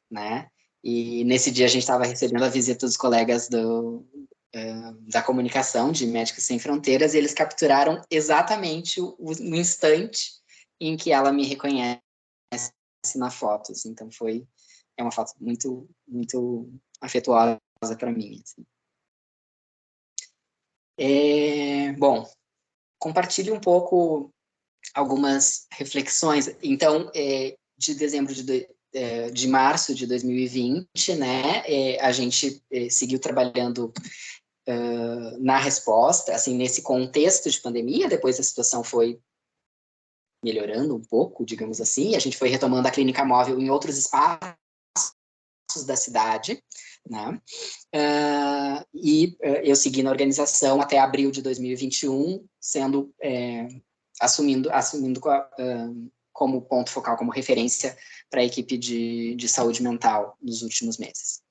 né, e nesse dia a gente estava recebendo a visita dos colegas da comunicação de Médicos Sem Fronteiras, e eles capturaram exatamente o instante em que ela me reconhece na foto, assim. Então é uma foto muito, muito afetuosa para mim, assim. Bom, compartilhe um pouco algumas reflexões. Então, de dezembro de março de 2020, né, a gente seguiu trabalhando na resposta, assim, nesse contexto de pandemia. Depois a situação foi melhorando um pouco, digamos assim, a gente foi retomando a clínica móvel em outros espaços da cidade, né? Eu segui na organização até abril de 2021, sendo assumindo como ponto focal, como referência para a equipe de saúde mental nos últimos meses.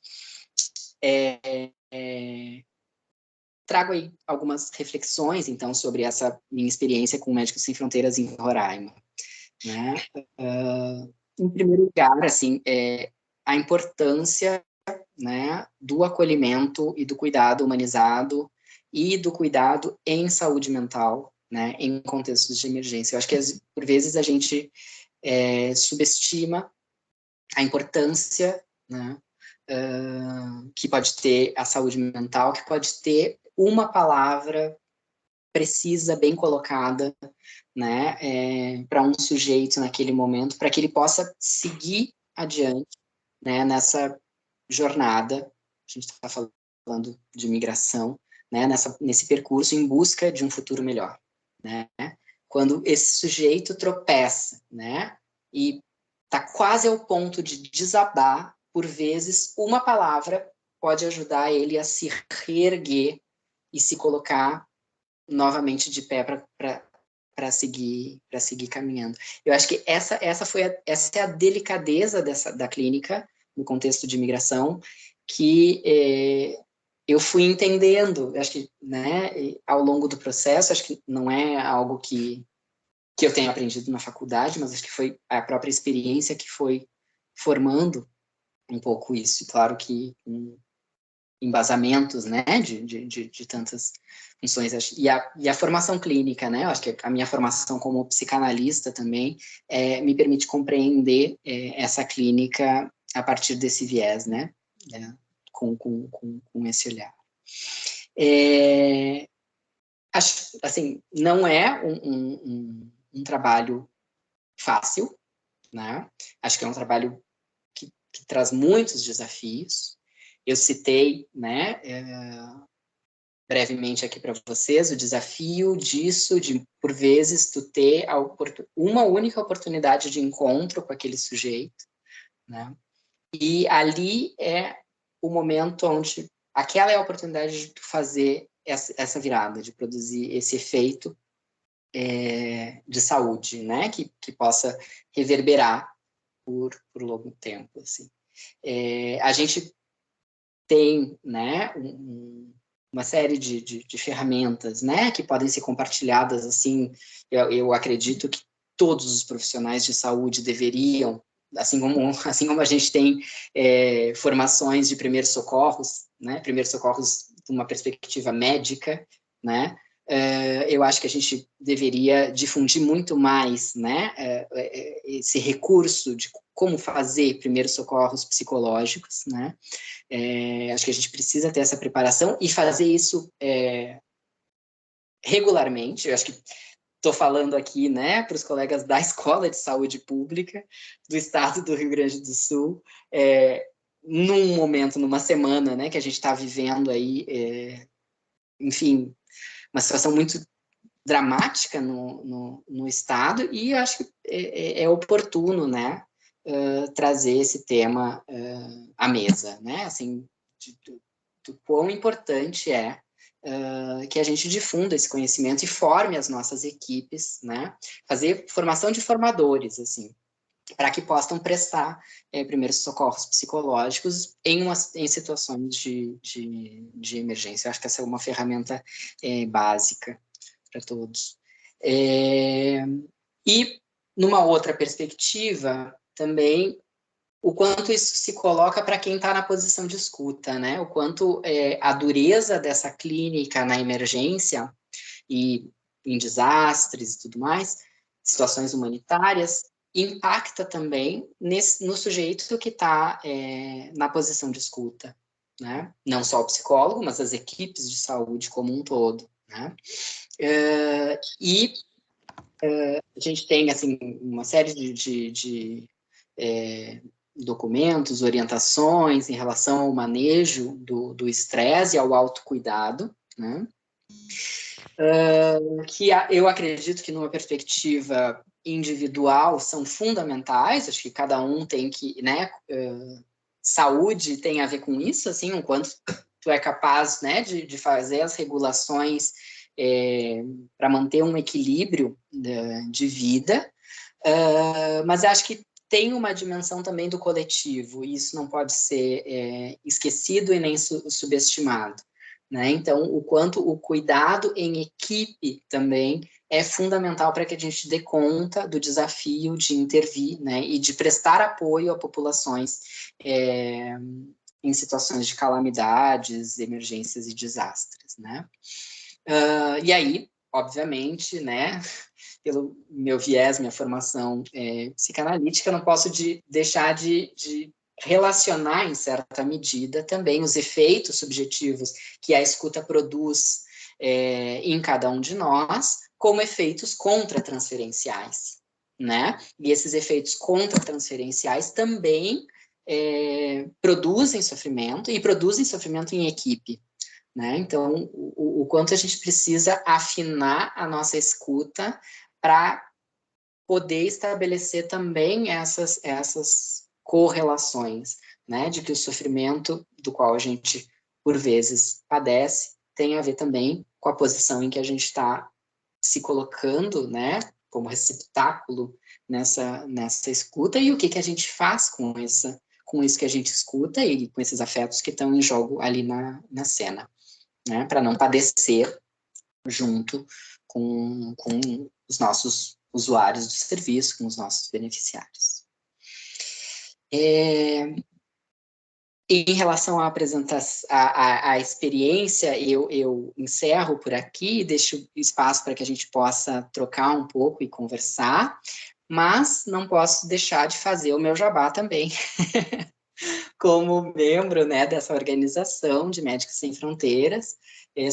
Trago aí algumas reflexões, então, sobre essa minha experiência com Médicos Sem Fronteiras em Roraima, né? Em primeiro lugar, assim, a importância, né, do acolhimento e do cuidado humanizado e do cuidado em saúde mental, né, em contextos de emergência. Eu acho que, por vezes, a gente subestima a importância, né, que pode ter a saúde mental, que pode ter uma palavra precisa, bem colocada, né, para um sujeito naquele momento, para que ele possa seguir adiante, né, nessa jornada. A gente está falando de migração, né, nesse percurso em busca de um futuro melhor, né? Quando esse sujeito tropeça, né, e está quase ao ponto de desabar, por vezes, uma palavra pode ajudar ele a se reerguer e se colocar novamente de pé para seguir caminhando. Eu acho que essa é a delicadeza da clínica no contexto de imigração, que eu fui entendendo, acho que, né, ao longo do processo. Acho que não é algo que eu tenha aprendido na faculdade, mas acho que foi a própria experiência que foi formando um pouco isso. Claro que embasamentos, né, de tantas funções, e a formação clínica, né, eu acho que a minha formação como psicanalista também me permite compreender essa clínica a partir desse viés, né, com esse olhar. Acho, assim, não é um trabalho fácil, né, acho que é um trabalho que traz muitos desafios. Eu citei, né, brevemente aqui para vocês o desafio disso, de, por vezes, tu ter uma única oportunidade de encontro com aquele sujeito, né? E ali é o momento onde aquela é a oportunidade de tu fazer essa virada, de produzir esse efeito de saúde, né? Que possa reverberar por longo tempo, assim. A gente tem, né, uma série de ferramentas, né, que podem ser compartilhadas, assim. Eu acredito que todos os profissionais de saúde deveriam, assim como a gente tem formações de primeiros socorros, né, primeiros socorros de uma perspectiva médica, né, eu acho que a gente deveria difundir muito mais, né, esse recurso de como fazer primeiros socorros psicológicos, né. Acho que a gente precisa ter essa preparação e fazer isso regularmente. Eu acho que estou falando aqui, né, para os colegas da Escola de Saúde Pública do Estado do Rio Grande do Sul, num momento, numa semana, né, que a gente está vivendo aí, enfim, uma situação muito dramática no Estado, e acho que é oportuno, né, trazer esse tema à mesa, né, assim, do quão importante é que a gente difunda esse conhecimento e forme as nossas equipes, né, fazer formação de formadores, assim, para que possam prestar primeiros socorros psicológicos em situações de emergência. Eu acho que essa é uma ferramenta básica para todos. E, numa outra perspectiva, também, o quanto isso se coloca para quem está na posição de escuta, né? O quanto a dureza dessa clínica na emergência e em desastres e tudo mais, situações humanitárias, impacta também no sujeito que está na posição de escuta, né? Não só o psicólogo, mas as equipes de saúde como um todo, né? A gente tem, assim, uma série de documentos, orientações em relação ao manejo do estresse e ao autocuidado, né? Que eu acredito que, numa perspectiva individual, são fundamentais. Acho que cada um tem que, né, saúde tem a ver com isso, assim, o quanto tu é capaz, né, de fazer as regulações para manter um equilíbrio de vida, mas acho que tem uma dimensão também do coletivo, e isso não pode ser esquecido e nem subestimado, né? Então, o quanto o cuidado em equipe também é fundamental para que a gente dê conta do desafio de intervir, né, e de prestar apoio a populações em situações de calamidades, emergências e desastres, né? E aí, obviamente, né, pelo meu viés, minha formação psicanalítica, eu não posso deixar de relacionar, em certa medida, também os efeitos subjetivos que a escuta produz em cada um de nós, como efeitos contratransferenciais, né? E esses efeitos contratransferenciais também produzem sofrimento, e produzem sofrimento em equipe, né? Então, o quanto a gente precisa afinar a nossa escuta para poder estabelecer também essas correlações, né? De que o sofrimento do qual a gente, por vezes, padece, tem a ver também com a posição em que a gente está se colocando, né? Como receptáculo nessa escuta, e o que a gente faz com isso que a gente escuta e com esses afetos que estão em jogo ali na cena, né? Para não padecer junto com os nossos usuários do serviço, com os nossos beneficiários. Em relação à apresentação, à experiência, eu encerro por aqui e deixo espaço para que a gente possa trocar um pouco e conversar, mas não posso deixar de fazer o meu jabá também, como membro, né, dessa organização de Médicos Sem Fronteiras,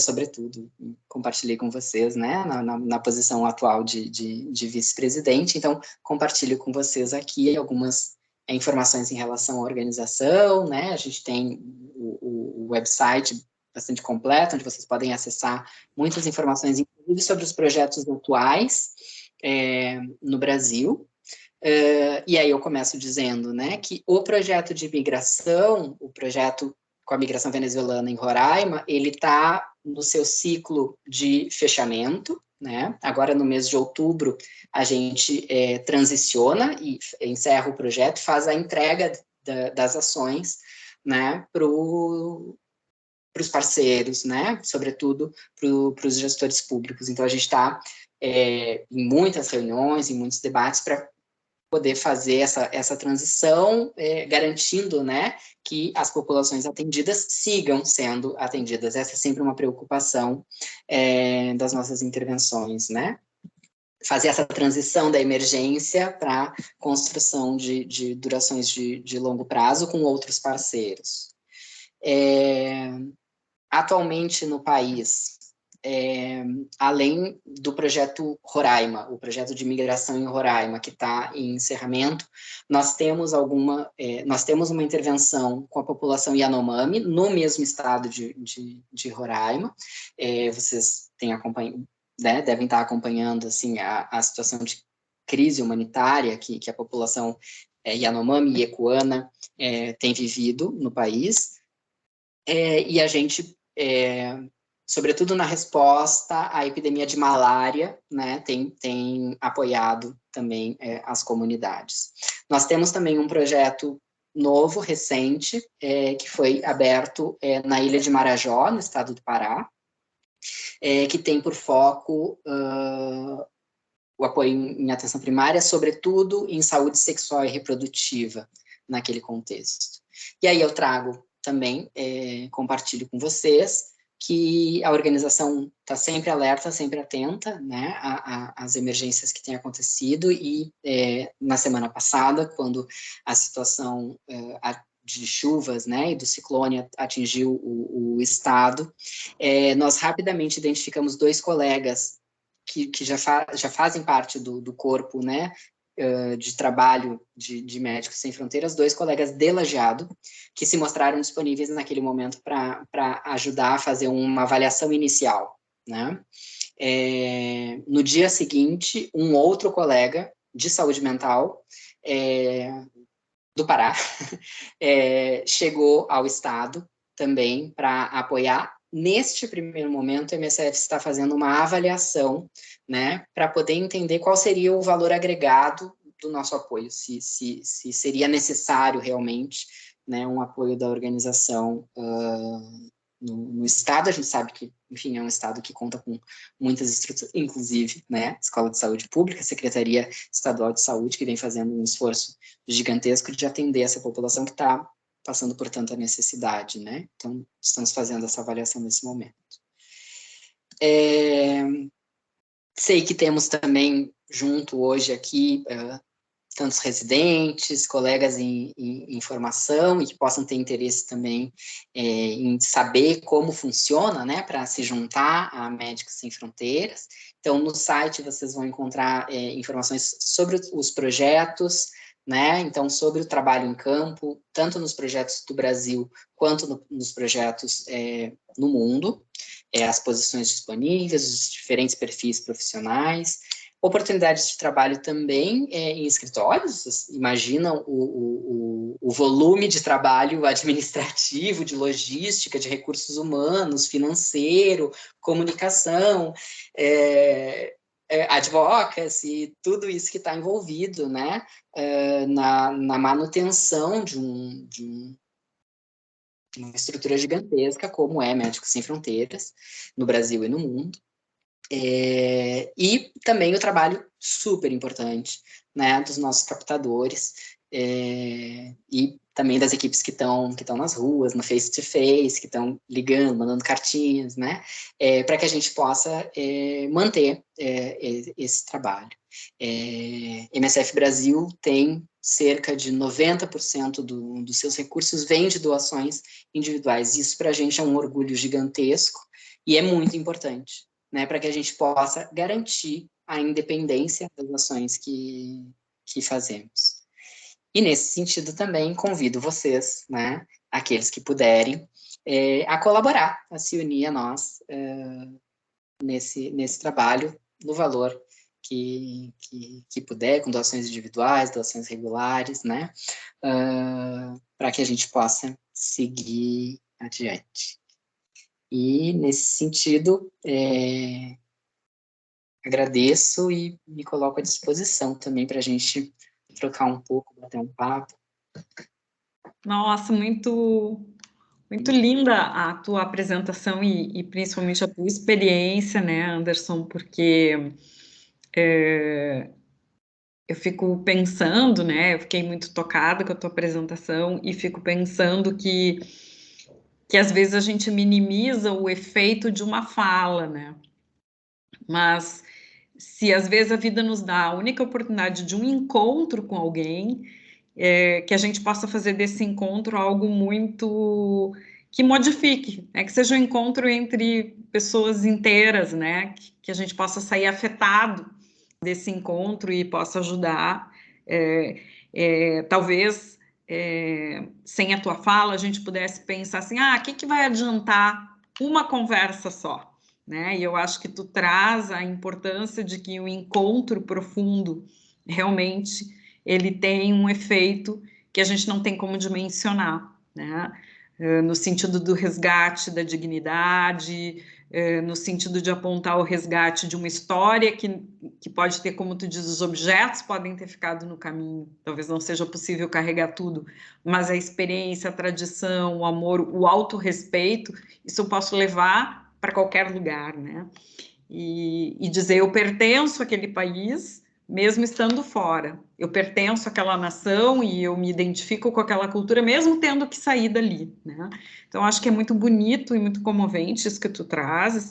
sobretudo, compartilhei com vocês, né, na posição atual de vice-presidente, então, compartilho com vocês aqui algumas informações em relação à organização, né, a gente tem o website bastante completo, onde vocês podem acessar muitas informações, inclusive sobre os projetos atuais no Brasil. E aí eu começo dizendo, né, que o projeto de migração, o projeto com a migração venezuelana em Roraima, ele está no seu ciclo de fechamento, né? Agora, no mês de outubro, a gente transiciona e encerra o projeto, faz a entrega das ações, né, para os parceiros, né, sobretudo para os gestores públicos. Então, a gente está em muitas reuniões, em muitos debates para poder fazer essa transição, garantindo, né, que as populações atendidas sigam sendo atendidas. Essa é sempre uma preocupação das nossas intervenções, né? Fazer essa transição da emergência para construção de durações de longo prazo com outros parceiros. Atualmente no país, além do projeto Roraima, o projeto de migração em Roraima, que está em encerramento, nós temos uma intervenção com a população Yanomami, no mesmo estado de Roraima. Vocês têm né, devem estar acompanhando assim, a situação de crise humanitária que a população Yanomami e Ecuana tem vivido no país. E a gente sobretudo na resposta à epidemia de malária, né, tem apoiado também as comunidades. Nós temos também um projeto novo, recente, que foi aberto na Ilha de Marajó, no estado do Pará, que tem por foco o apoio em atenção primária, sobretudo em saúde sexual e reprodutiva, naquele contexto. E aí eu trago também, compartilho com vocês, que a organização está sempre alerta, sempre atenta, né, às emergências que têm acontecido, e na semana passada, quando a situação de chuvas, né, e do ciclone atingiu o estado, nós rapidamente identificamos 2 colegas que já fazem parte do corpo, né, de trabalho de Médicos Sem Fronteiras, 2 colegas de Lajeado, que se mostraram disponíveis naquele momento para ajudar a fazer uma avaliação inicial, né? No dia seguinte, um outro colega de saúde mental do Pará, chegou ao Estado também para apoiar. Neste primeiro momento, a MSF está fazendo uma avaliação, né, para poder entender qual seria o valor agregado do nosso apoio, se seria necessário realmente, né, um apoio da organização no Estado. A gente sabe que, enfim, é um Estado que conta com muitas estruturas, inclusive, né, Escola de Saúde Pública, Secretaria Estadual de Saúde, que vem fazendo um esforço gigantesco de atender essa população que está passando por tanta necessidade, né? Então, estamos fazendo essa avaliação nesse momento. Sei que temos também, junto hoje aqui, tantos residentes, colegas em formação, e que possam ter interesse também em saber como funciona, né, para se juntar a Médicos Sem Fronteiras. Então, no site vocês vão encontrar informações sobre os projetos, né? Então, sobre o trabalho em campo, tanto nos projetos do Brasil, quanto nos projetos no mundo, as posições disponíveis, os diferentes perfis profissionais, oportunidades de trabalho também em escritórios. Vocês imaginam o volume de trabalho administrativo, de logística, de recursos humanos, financeiro, comunicação, advocacy, tudo isso que está envolvido, né, na manutenção de uma estrutura gigantesca como é Médicos Sem Fronteiras, no Brasil e no mundo. E também o trabalho super importante, né, dos nossos captadores, e também das equipes que estão nas ruas, no face-to-face, que estão ligando, mandando cartinhas, né, para que a gente possa manter esse trabalho. MSF Brasil tem cerca de 90% dos seus recursos vem de doações individuais. Isso para a gente é um orgulho gigantesco e é muito importante, né, para que a gente possa garantir a independência das ações que fazemos. E nesse sentido também convido vocês, né, aqueles que puderem, a colaborar, a se unir a nós nesse trabalho, no valor que puder, com doações individuais, doações regulares, né, para que a gente possa seguir adiante. E, nesse sentido, agradeço e me coloco à disposição também para a gente trocar um pouco, bater um papo. Nossa, muito linda a tua apresentação e principalmente a tua experiência, né, Anderson, porque eu fico pensando, né, eu fiquei muito tocada com a tua apresentação e fico pensando que às vezes a gente minimiza o efeito de uma fala, né, mas se às vezes a vida nos dá a única oportunidade de um encontro com alguém, que a gente possa fazer desse encontro algo muito que modifique, né? Que seja um encontro entre pessoas inteiras, né? Que a gente possa sair afetado desse encontro e possa ajudar. Talvez, sem a tua fala, a gente pudesse pensar assim, o que vai adiantar uma conversa só? Né? E eu acho que tu traz a importância de que o encontro profundo realmente ele tem um efeito que a gente não tem como dimensionar, né? No sentido do resgate da dignidade, no sentido de apontar o resgate de uma história que pode ter, como tu diz, os objetos podem ter ficado no caminho, talvez não seja possível carregar tudo, mas a experiência, a tradição, o amor, o autorrespeito, isso eu posso levar para qualquer lugar, né? E dizer, eu pertenço àquele país, mesmo estando fora. Eu pertenço àquela nação e eu me identifico com aquela cultura, mesmo tendo que sair dali, né? Então, acho que é muito bonito e muito comovente isso que tu trazes.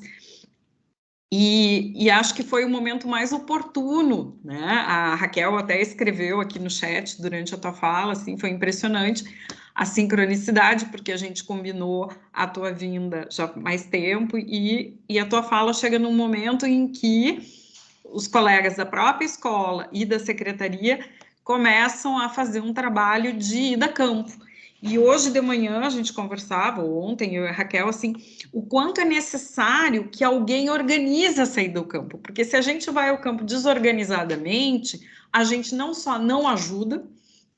E acho que foi o momento mais oportuno, né? A Raquel até escreveu aqui no chat durante a tua fala, assim, foi impressionante a sincronicidade, porque a gente combinou a tua vinda já há mais tempo e a tua fala chega num momento em que os colegas da própria escola e da secretaria começam a fazer um trabalho de ida a campo. E hoje de manhã a gente conversava, ou ontem, eu e a Raquel, assim, o quanto é necessário que alguém organize a saída do campo, porque se a gente vai ao campo desorganizadamente, a gente não só não ajuda,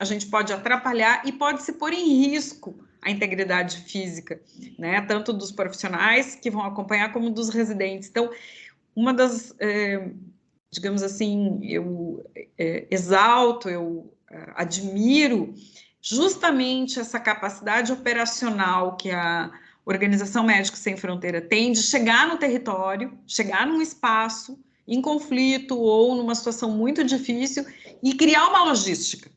a gente pode atrapalhar e pode se pôr em risco a integridade física, né? Tanto dos profissionais que vão acompanhar, como dos residentes. Então, uma das, digamos assim, eu exalto, eu admiro justamente essa capacidade operacional que a Organização Médicos Sem Fronteira tem de chegar no território, chegar num espaço em conflito ou numa situação muito difícil e criar uma logística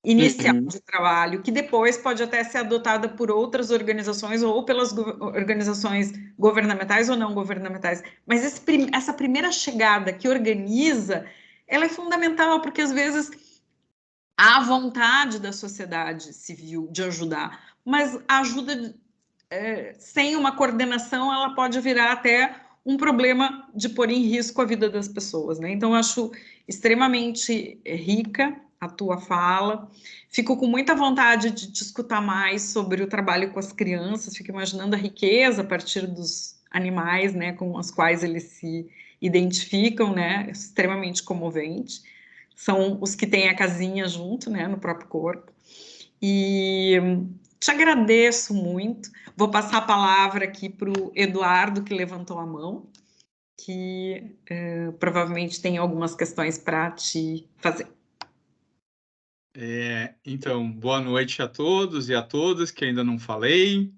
inicial de trabalho, que depois pode até ser adotada por outras organizações ou pelas organizações governamentais ou não governamentais. Mas essa primeira chegada que organiza, ela é fundamental, porque às vezes há vontade da sociedade civil de ajudar, mas a ajuda sem uma coordenação, ela pode virar até um problema de pôr em risco a vida das pessoas, né? Então, eu acho extremamente rica a tua fala. Fico com muita vontade de te escutar mais sobre o trabalho com as crianças. Fico imaginando a riqueza a partir dos animais, né, com os quais eles se identificam, né? Extremamente comovente. São os que têm a casinha junto, né, no próprio corpo. E te agradeço muito. Vou passar a palavra aqui para o Eduardo, que levantou a mão, que provavelmente tem algumas questões para te fazer. Então, boa noite a todos e a todas que ainda não falei.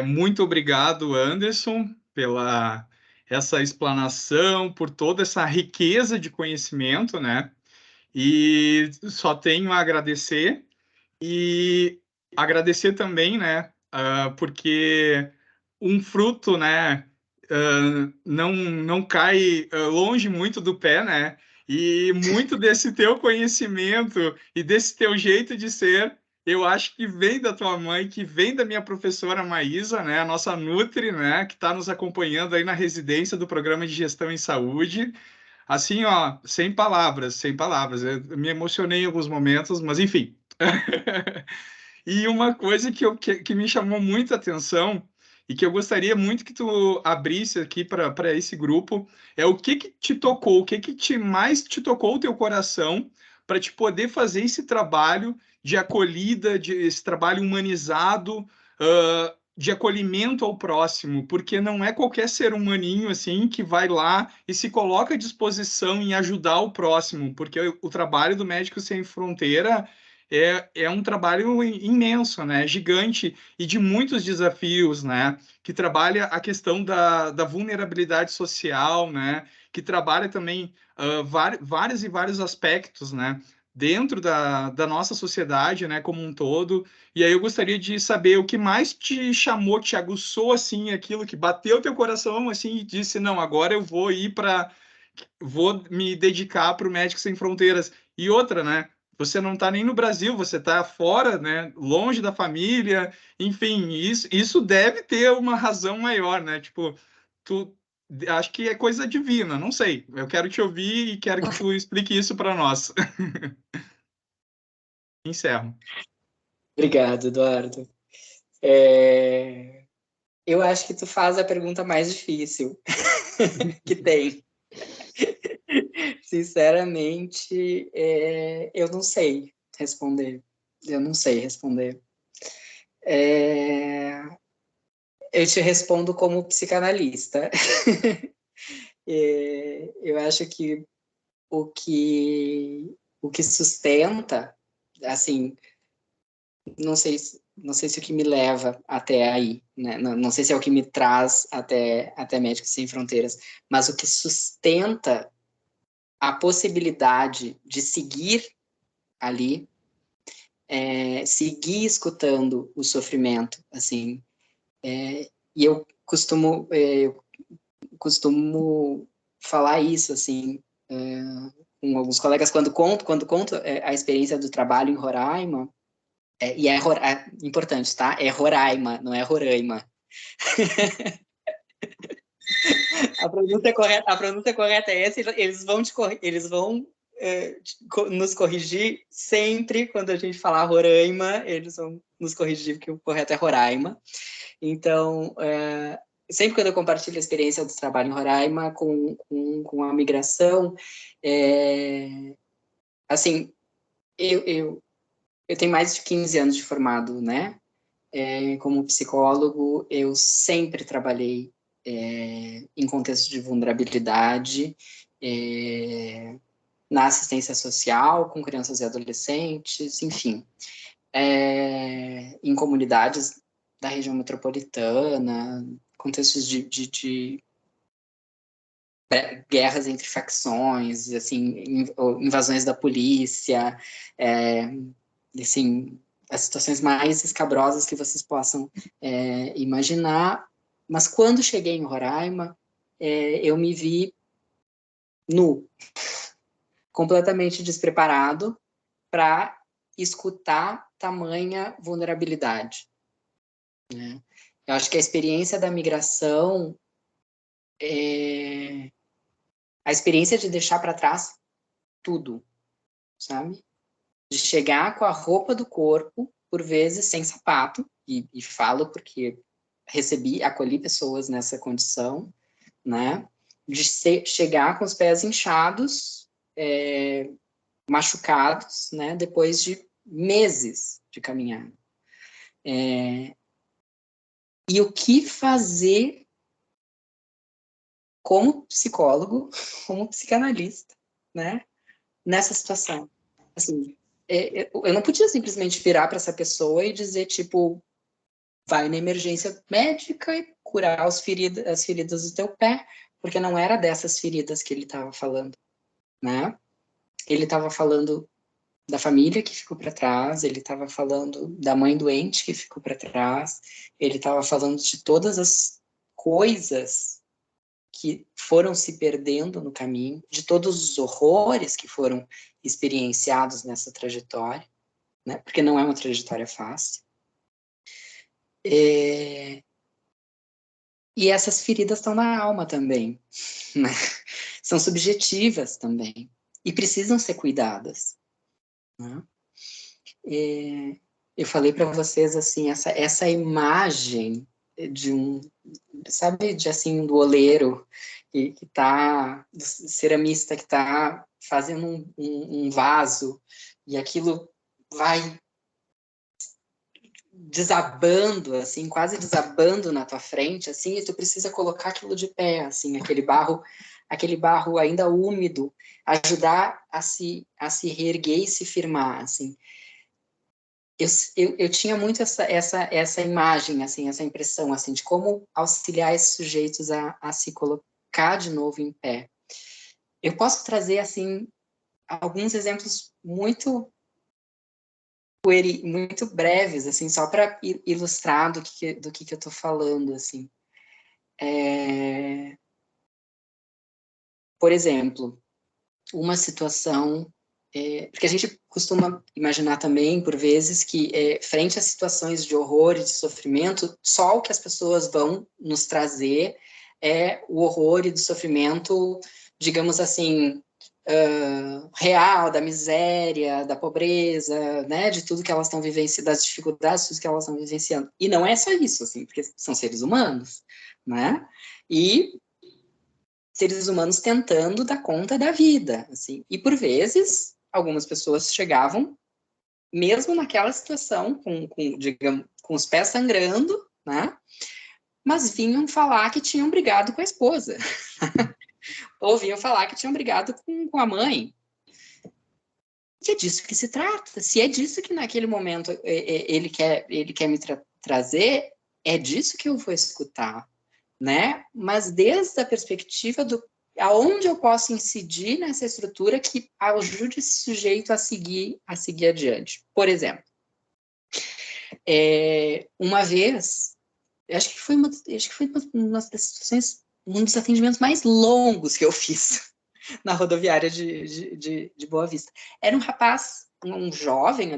Muito obrigado, Anderson, pela essa explanação, por toda essa riqueza de conhecimento, né? E só tenho a agradecer e agradecer também, né? Porque um fruto, né? Não cai longe muito do pé, né? E muito desse teu conhecimento e desse teu jeito de ser, eu acho que vem da tua mãe, que vem da minha professora Maísa, né? A nossa Nutri, né? Que está nos acompanhando aí na residência do Programa de Gestão em Saúde. Assim, ó, sem palavras, sem palavras. Eu me emocionei em alguns momentos, mas enfim. E uma coisa que me chamou muita atenção e que eu gostaria muito que tu abrisse aqui para esse grupo é o que te tocou, o que mais te tocou o teu coração para te poder fazer esse trabalho de acolhida, esse trabalho humanizado, de acolhimento ao próximo, porque não é qualquer ser humaninho assim que vai lá e se coloca à disposição em ajudar o próximo, porque o trabalho do Médicos Sem Fronteira é um trabalho imenso, né? Gigante e de muitos desafios, né? Que trabalha a questão da vulnerabilidade social, né? Que trabalha também vários e vários aspectos, né? Dentro da nossa sociedade, né? Como um todo. E aí eu gostaria de saber o que mais te chamou, te aguçou, assim, aquilo que bateu teu coração, assim, e disse, não, agora eu vou vou me dedicar para o Médicos Sem Fronteiras. E outra, né? Você não está nem no Brasil, você está fora, né? Longe da família, enfim, isso deve ter uma razão maior, né? Tipo, acho que é coisa divina, não sei. Eu quero te ouvir e quero que tu explique isso para nós. Encerro. Obrigado, Eduardo. Eu acho que tu faz a pergunta mais difícil que tem. Sinceramente, eu não sei responder. Eu não sei responder. Eu te respondo como psicanalista. Eu acho que o que sustenta, assim, não sei se o que me leva até aí, né? Não sei se é o que me traz até Médicos Sem Fronteiras, mas o que sustenta a possibilidade de seguir ali, seguir escutando o sofrimento, assim, e eu costumo falar isso, assim, com alguns colegas, quando conto a experiência do trabalho em Roraima, e é importante, tá? É Roraima, não é Roraima. A pronúncia correta é essa, eles vão nos corrigir sempre quando a gente falar Roraima, eles vão nos corrigir porque o correto é Roraima. Então, sempre quando eu compartilho a experiência do trabalho em Roraima com a migração, assim, eu eu tenho mais de 15 anos de formado, né? Como psicólogo, eu sempre trabalhei em contexto de vulnerabilidade, na assistência social, com crianças e adolescentes, enfim, em comunidades da região metropolitana, contextos de guerras entre facções, assim, invasões da polícia, assim, as situações mais escabrosas que vocês possam imaginar. Mas quando cheguei em Roraima, eu me vi nu, completamente despreparado para escutar tamanha vulnerabilidade, né? Eu acho que a experiência da migração a experiência de deixar para trás tudo, sabe? De chegar com a roupa do corpo, por vezes sem sapato, e falo porque acolhi pessoas nessa condição, né? De chegar com os pés inchados, machucados, né? Depois de meses de caminhada. E o que fazer como psicólogo, como psicanalista, né? Nessa situação. Assim, eu não podia simplesmente virar para essa pessoa e dizer, tipo, vai na emergência médica e curar as feridas do teu pé, porque não era dessas feridas que ele estava falando, né? Ele estava falando da família que ficou para trás, ele estava falando da mãe doente que ficou para trás, ele estava falando de todas as coisas que foram se perdendo no caminho, de todos os horrores que foram experienciados nessa trajetória, né? Porque não é uma trajetória fácil. E essas feridas estão na alma também, né? São subjetivas também, e precisam ser cuidadas, né? Eu falei para vocês, assim, essa imagem de sabe, de assim, do oleiro que tá, do ceramista que tá fazendo um vaso, e aquilo vai desabando, assim, quase desabando na tua frente, assim, e tu precisa colocar aquilo de pé, assim, aquele barro ainda úmido, ajudar a se reerguer e se firmar, assim. Eu tinha muito essa imagem, assim, essa impressão, assim, de como auxiliar esses sujeitos a se colocar de novo em pé. Eu posso trazer, assim, alguns exemplos muito breves, assim, só para ilustrar do que eu estou falando, assim. Por exemplo, uma situação, porque a gente costuma imaginar também, por vezes, que frente a situações de horror e de sofrimento, só o que as pessoas vão nos trazer é o horror e do sofrimento, digamos assim, real, da miséria, da pobreza, né, de tudo que elas estão vivenciando, das dificuldades, tudo que elas estão vivenciando. E não é só isso, assim, porque são seres humanos, né? E seres humanos tentando dar conta da vida, assim. E por vezes, algumas pessoas chegavam, mesmo naquela situação, digamos, com os pés sangrando, né? Mas vinham falar que tinham brigado com a esposa. Ou vinham falar que tinham brigado com a mãe. E é disso que se trata. Se é disso que naquele momento ele quer me trazer, é disso que eu vou escutar, né? Mas desde a perspectiva do aonde eu posso incidir nessa estrutura que ajude esse sujeito a seguir adiante. Por exemplo, uma vez, acho que foi uma das situações, um dos atendimentos mais longos que eu fiz na rodoviária de Boa Vista. Era um rapaz, um jovem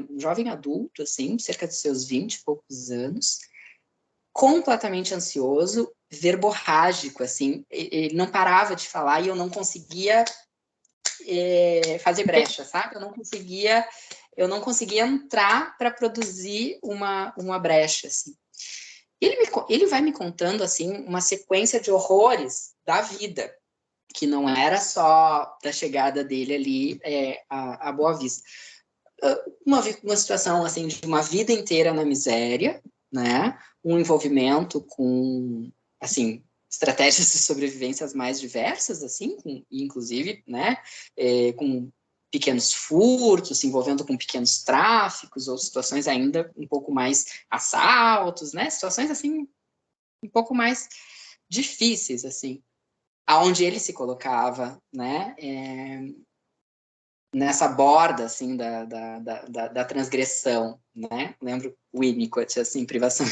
adulto, assim, cerca de seus 20 e poucos anos, completamente ansioso, verborrágico, assim, ele não parava de falar e eu não conseguia fazer brecha, sabe? Eu não conseguia entrar para produzir uma brecha, assim. Ele vai me contando, assim, uma sequência de horrores da vida, que não era só da chegada dele ali a Boa Vista. uma situação assim de uma vida inteira na miséria, né? Um envolvimento com, assim, estratégias de sobrevivência mais diversas, assim, inclusive, né? Com pequenos furtos, se envolvendo com pequenos tráficos, ou situações ainda um pouco mais assaltos, né? Situações, assim, um pouco mais difíceis, assim, aonde ele se colocava, né? Nessa borda, assim, da transgressão, né? Lembro Winnicott, assim, privação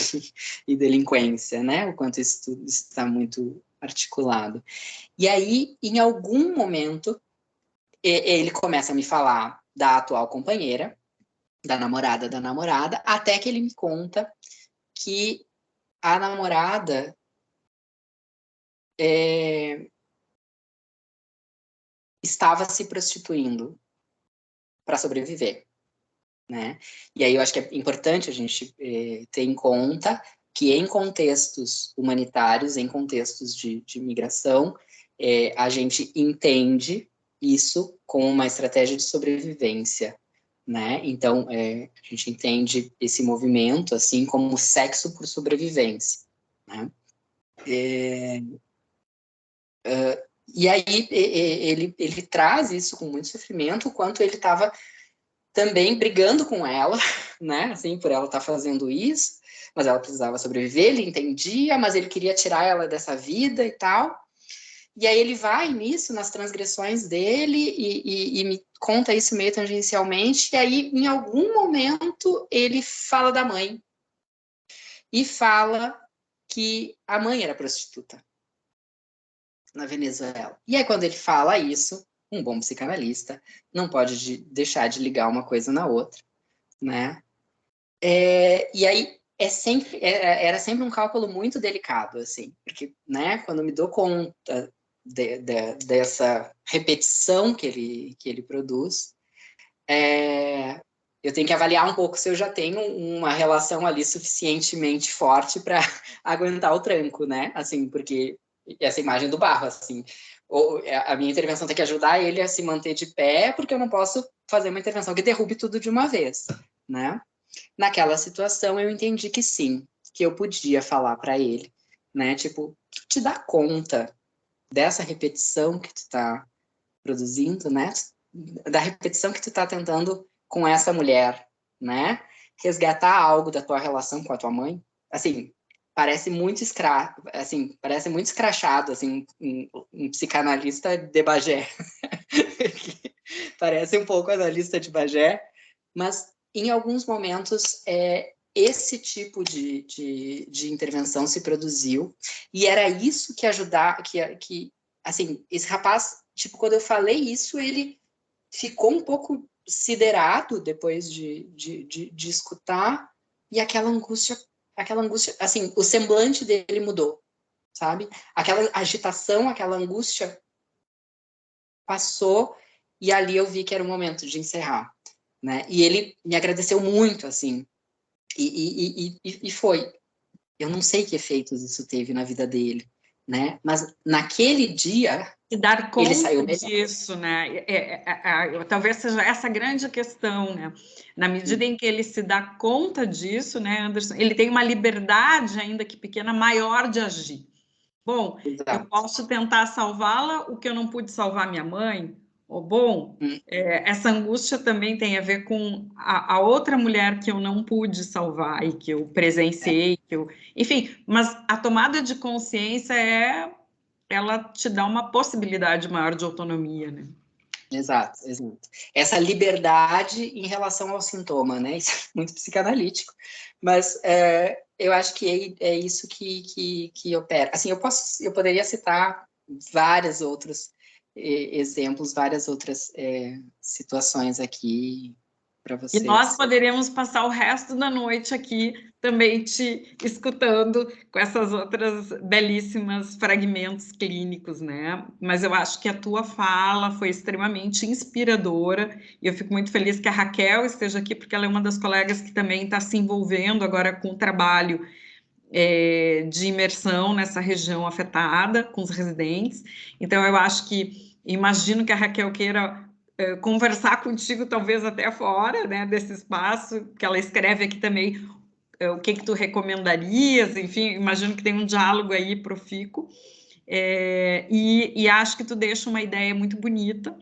e delinquência, né? O quanto isso tudo está muito articulado. E aí, em algum momento, ele começa a me falar da atual companheira, da namorada, até que ele me conta que a namorada estava se prostituindo para sobreviver, né? E aí eu acho que é importante a gente ter em conta que em contextos humanitários, em contextos de migração, a gente entende isso como uma estratégia de sobrevivência, né? Então, a gente entende esse movimento assim como sexo por sobrevivência, né? E aí ele traz isso com muito sofrimento, o quanto ele estava também brigando com ela, né? Assim, por ela estar fazendo isso, mas ela precisava sobreviver, ele entendia, mas ele queria tirar ela dessa vida e tal. E aí ele vai nisso, nas transgressões dele, e me conta isso meio tangencialmente, e aí, em algum momento, ele fala da mãe. E fala que a mãe era prostituta na Venezuela. E aí, quando ele fala isso, um bom psicanalista não pode deixar de ligar uma coisa na outra, né? E aí, era sempre um cálculo muito delicado, assim, porque, né, quando me dou conta dessa repetição que ele produz, eu tenho que avaliar um pouco se eu já tenho uma relação ali suficientemente forte para aguentar o tranco, né? Assim, porque essa imagem do barro, assim, a minha intervenção tem que ajudar ele a se manter de pé, porque eu não posso fazer uma intervenção que derrube tudo de uma vez, né? Naquela situação eu entendi que sim, que eu podia falar para ele, né? Tipo, tu te dá conta dessa repetição que tu tá produzindo, né? Da repetição que tu tá tentando com essa mulher, né? Resgatar algo da tua relação com a tua mãe. Assim, parece muito escrachado, assim, um psicanalista de Bagé. Parece um pouco analista de Bagé, mas em alguns momentos esse tipo de intervenção se produziu, e era isso que ajudava, que assim, esse rapaz, tipo, quando eu falei isso, ele ficou um pouco siderado depois de escutar, e aquela angústia, assim, o semblante dele mudou, sabe? Aquela agitação, aquela angústia passou, e ali eu vi que era o momento de encerrar, né? E ele me agradeceu muito, assim, e foi. Eu não sei que efeitos isso teve na vida dele, né? Mas naquele dia E dar ele saiu conta melhor. disso, né? Talvez seja essa grande questão, né? Na medida em que ele se dá conta disso, né, Anderson, ele tem uma liberdade, ainda que pequena, maior de agir. Bom, eu Exato. posso tentar salvá-la, o que eu não pude salvar minha mãe. Ou bom, essa angústia também tem a ver com a outra mulher que eu não pude salvar e que eu presenciei, enfim, mas a tomada de consciência ela te dá uma possibilidade maior de autonomia, né? Exato. Essa liberdade em relação ao sintoma, né? Isso é muito psicanalítico, mas eu acho que é isso que opera. Assim, eu poderia citar vários outros exemplos, várias outras situações aqui para E nós vocês. poderíamos passar o resto da noite aqui também te escutando com essas outras belíssimas fragmentos clínicos, né? Mas eu acho que a tua fala foi extremamente inspiradora e eu fico muito feliz que a Raquel esteja aqui, porque ela é uma das colegas que também está se envolvendo agora com o trabalho de imersão nessa região afetada, com os residentes. Então, eu acho que, imagino que a Raquel queira conversar contigo, talvez até fora, né, desse espaço, que ela escreve aqui também o que tu recomendarias, enfim, imagino que tem um diálogo aí profícuo, e acho que tu deixa uma ideia muito bonita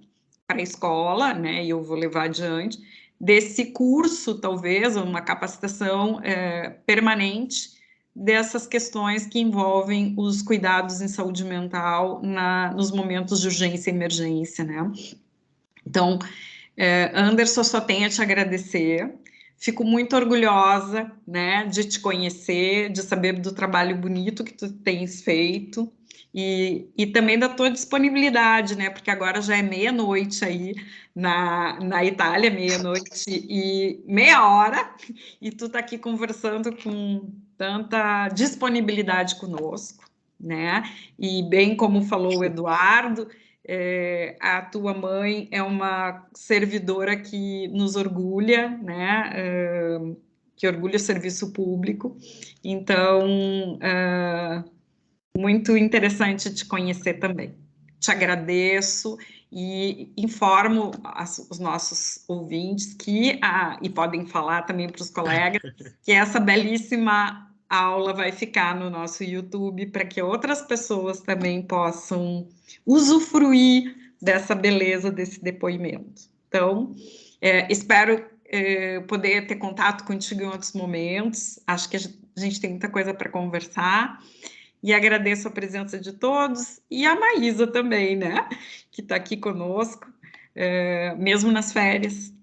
para a escola, né, e eu vou levar adiante, desse curso, talvez, uma capacitação permanente dessas questões que envolvem os cuidados em saúde mental nos momentos de urgência e emergência, né. Então, Anderson, só tenho a te agradecer. Fico muito orgulhosa, né, de te conhecer, de saber do trabalho bonito que tu tens feito e também da tua disponibilidade, né, porque agora já é meia-noite aí na Itália, meia-noite e meia hora, e tu tá aqui conversando com tanta disponibilidade conosco, né, e bem como falou o Eduardo, a tua mãe é uma servidora que nos orgulha, né? Que orgulha o serviço público. Então, muito interessante te conhecer também. Te agradeço e informo os nossos ouvintes que, e podem falar também para os colegas, que essa belíssima aula vai ficar no nosso YouTube para que outras pessoas também possam usufruir dessa beleza desse depoimento. Então, espero poder ter contato contigo em outros momentos. Acho que a gente tem muita coisa para conversar. E agradeço a presença de todos e a Maísa também, né? Que está aqui conosco, mesmo nas férias,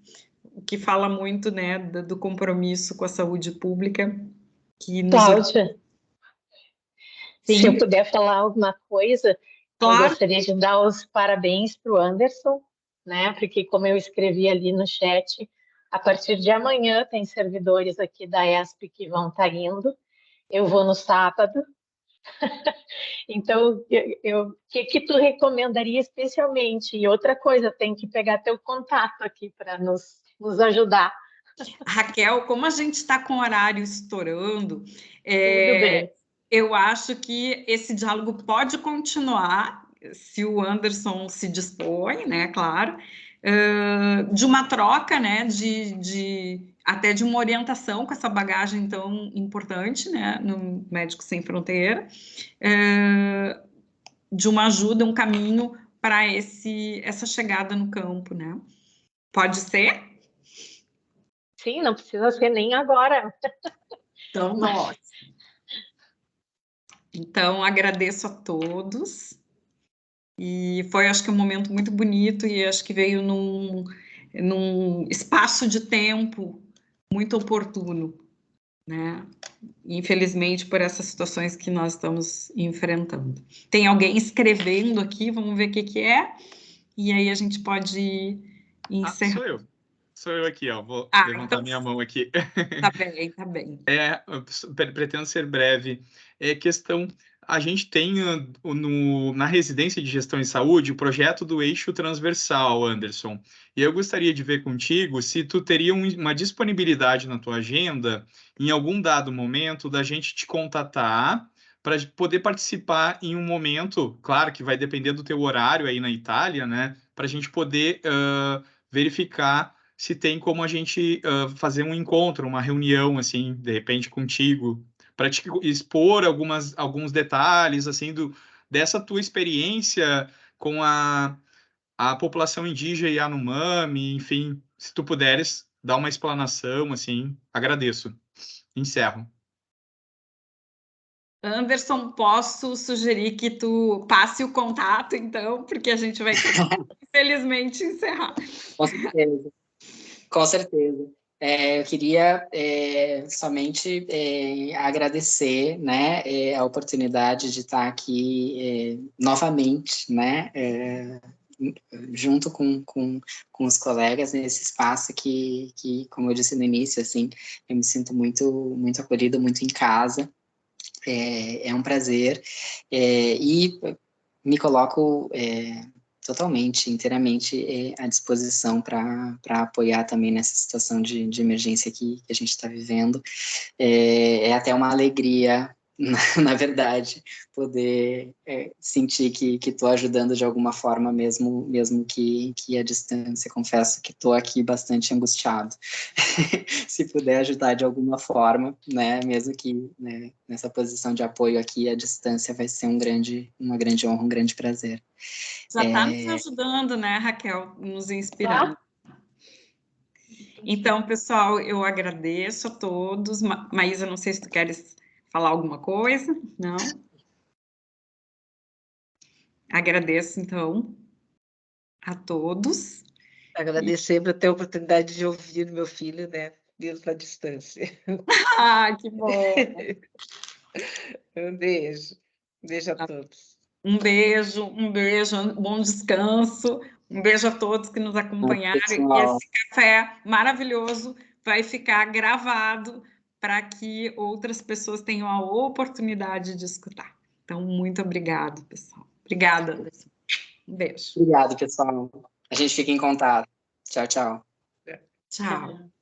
o que fala muito, né, do compromisso com a saúde pública. Cláudia, se eu puder falar alguma coisa, claro. Eu gostaria de dar os parabéns para o Anderson, né? Porque, como eu escrevi ali no chat, a partir de amanhã tem servidores aqui da ESP que vão estar indo. Eu vou no sábado. Então, o que tu recomendaria especialmente? E outra coisa, tem que pegar teu contato aqui para nos ajudar. Raquel, como a gente está com o horário estourando, Tudo bem. Eu acho que esse diálogo pode continuar, se o Anderson se dispõe, né, claro, de uma troca, né, até de uma orientação com essa bagagem tão importante, né, no Médicos Sem Fronteira, de uma ajuda, um caminho para essa chegada no campo, né? Pode ser? Sim, não precisa ser nem agora. Então, ótimo. Então, agradeço a todos. E foi, acho que, um momento muito bonito e acho que veio num espaço de tempo muito oportuno, né? Infelizmente, por essas situações que nós estamos enfrentando. Tem alguém escrevendo aqui, vamos ver o que é, e aí a gente pode encerrar. Sou eu aqui, ó. Vou levantar então minha mão aqui. Tá bem, tá bem. Pretendo ser breve. Questão... A gente tem na Residência de Gestão em Saúde o projeto do Eixo Transversal, Anderson. E eu gostaria de ver contigo se tu teria uma disponibilidade na tua agenda, em algum dado momento, da gente te contatar para poder participar em um momento, claro que vai depender do teu horário aí na Itália, né? Para a gente poder verificar se tem como a gente fazer um encontro, uma reunião, assim, de repente contigo, para te expor alguns detalhes, assim, dessa tua experiência com a população indígena Yanomami, enfim, se tu puderes dar uma explanação, assim, agradeço. Encerro. Anderson, posso sugerir que tu passe o contato, então, porque a gente vai, infelizmente, encerrar. Com certeza. Com certeza. Eu queria somente agradecer, né, a oportunidade de estar aqui novamente, né, junto com os colegas nesse espaço que, como eu disse no início, assim, eu me sinto muito, muito acolhida, muito em casa. É um prazer e me coloco totalmente, inteiramente à disposição para apoiar também nessa situação de emergência que a gente está vivendo. É até uma alegria na verdade, poder sentir que estou ajudando de alguma forma, mesmo que à distância. Confesso que estou aqui bastante angustiado. Se puder ajudar de alguma forma, né, mesmo que, né, nessa posição de apoio aqui à distância, vai ser uma grande honra, um grande prazer. Já está nos ajudando, né, Raquel? Nos inspirando. Então, pessoal, eu agradeço a todos. Maísa, não sei se tu queres falar alguma coisa, não? Agradeço, então, a todos. Agradecer por ter a oportunidade de ouvir meu filho, né, mesmo à distância. Ah, que bom! Um beijo. Um beijo a todos. Um beijo, bom descanso. Um beijo a todos que nos acompanharam. E esse café maravilhoso vai ficar gravado para que outras pessoas tenham a oportunidade de escutar. Então, muito obrigado, pessoal. Obrigada. Um beijo. Obrigado, pessoal. A gente fica em contato. Tchau, tchau. Tchau.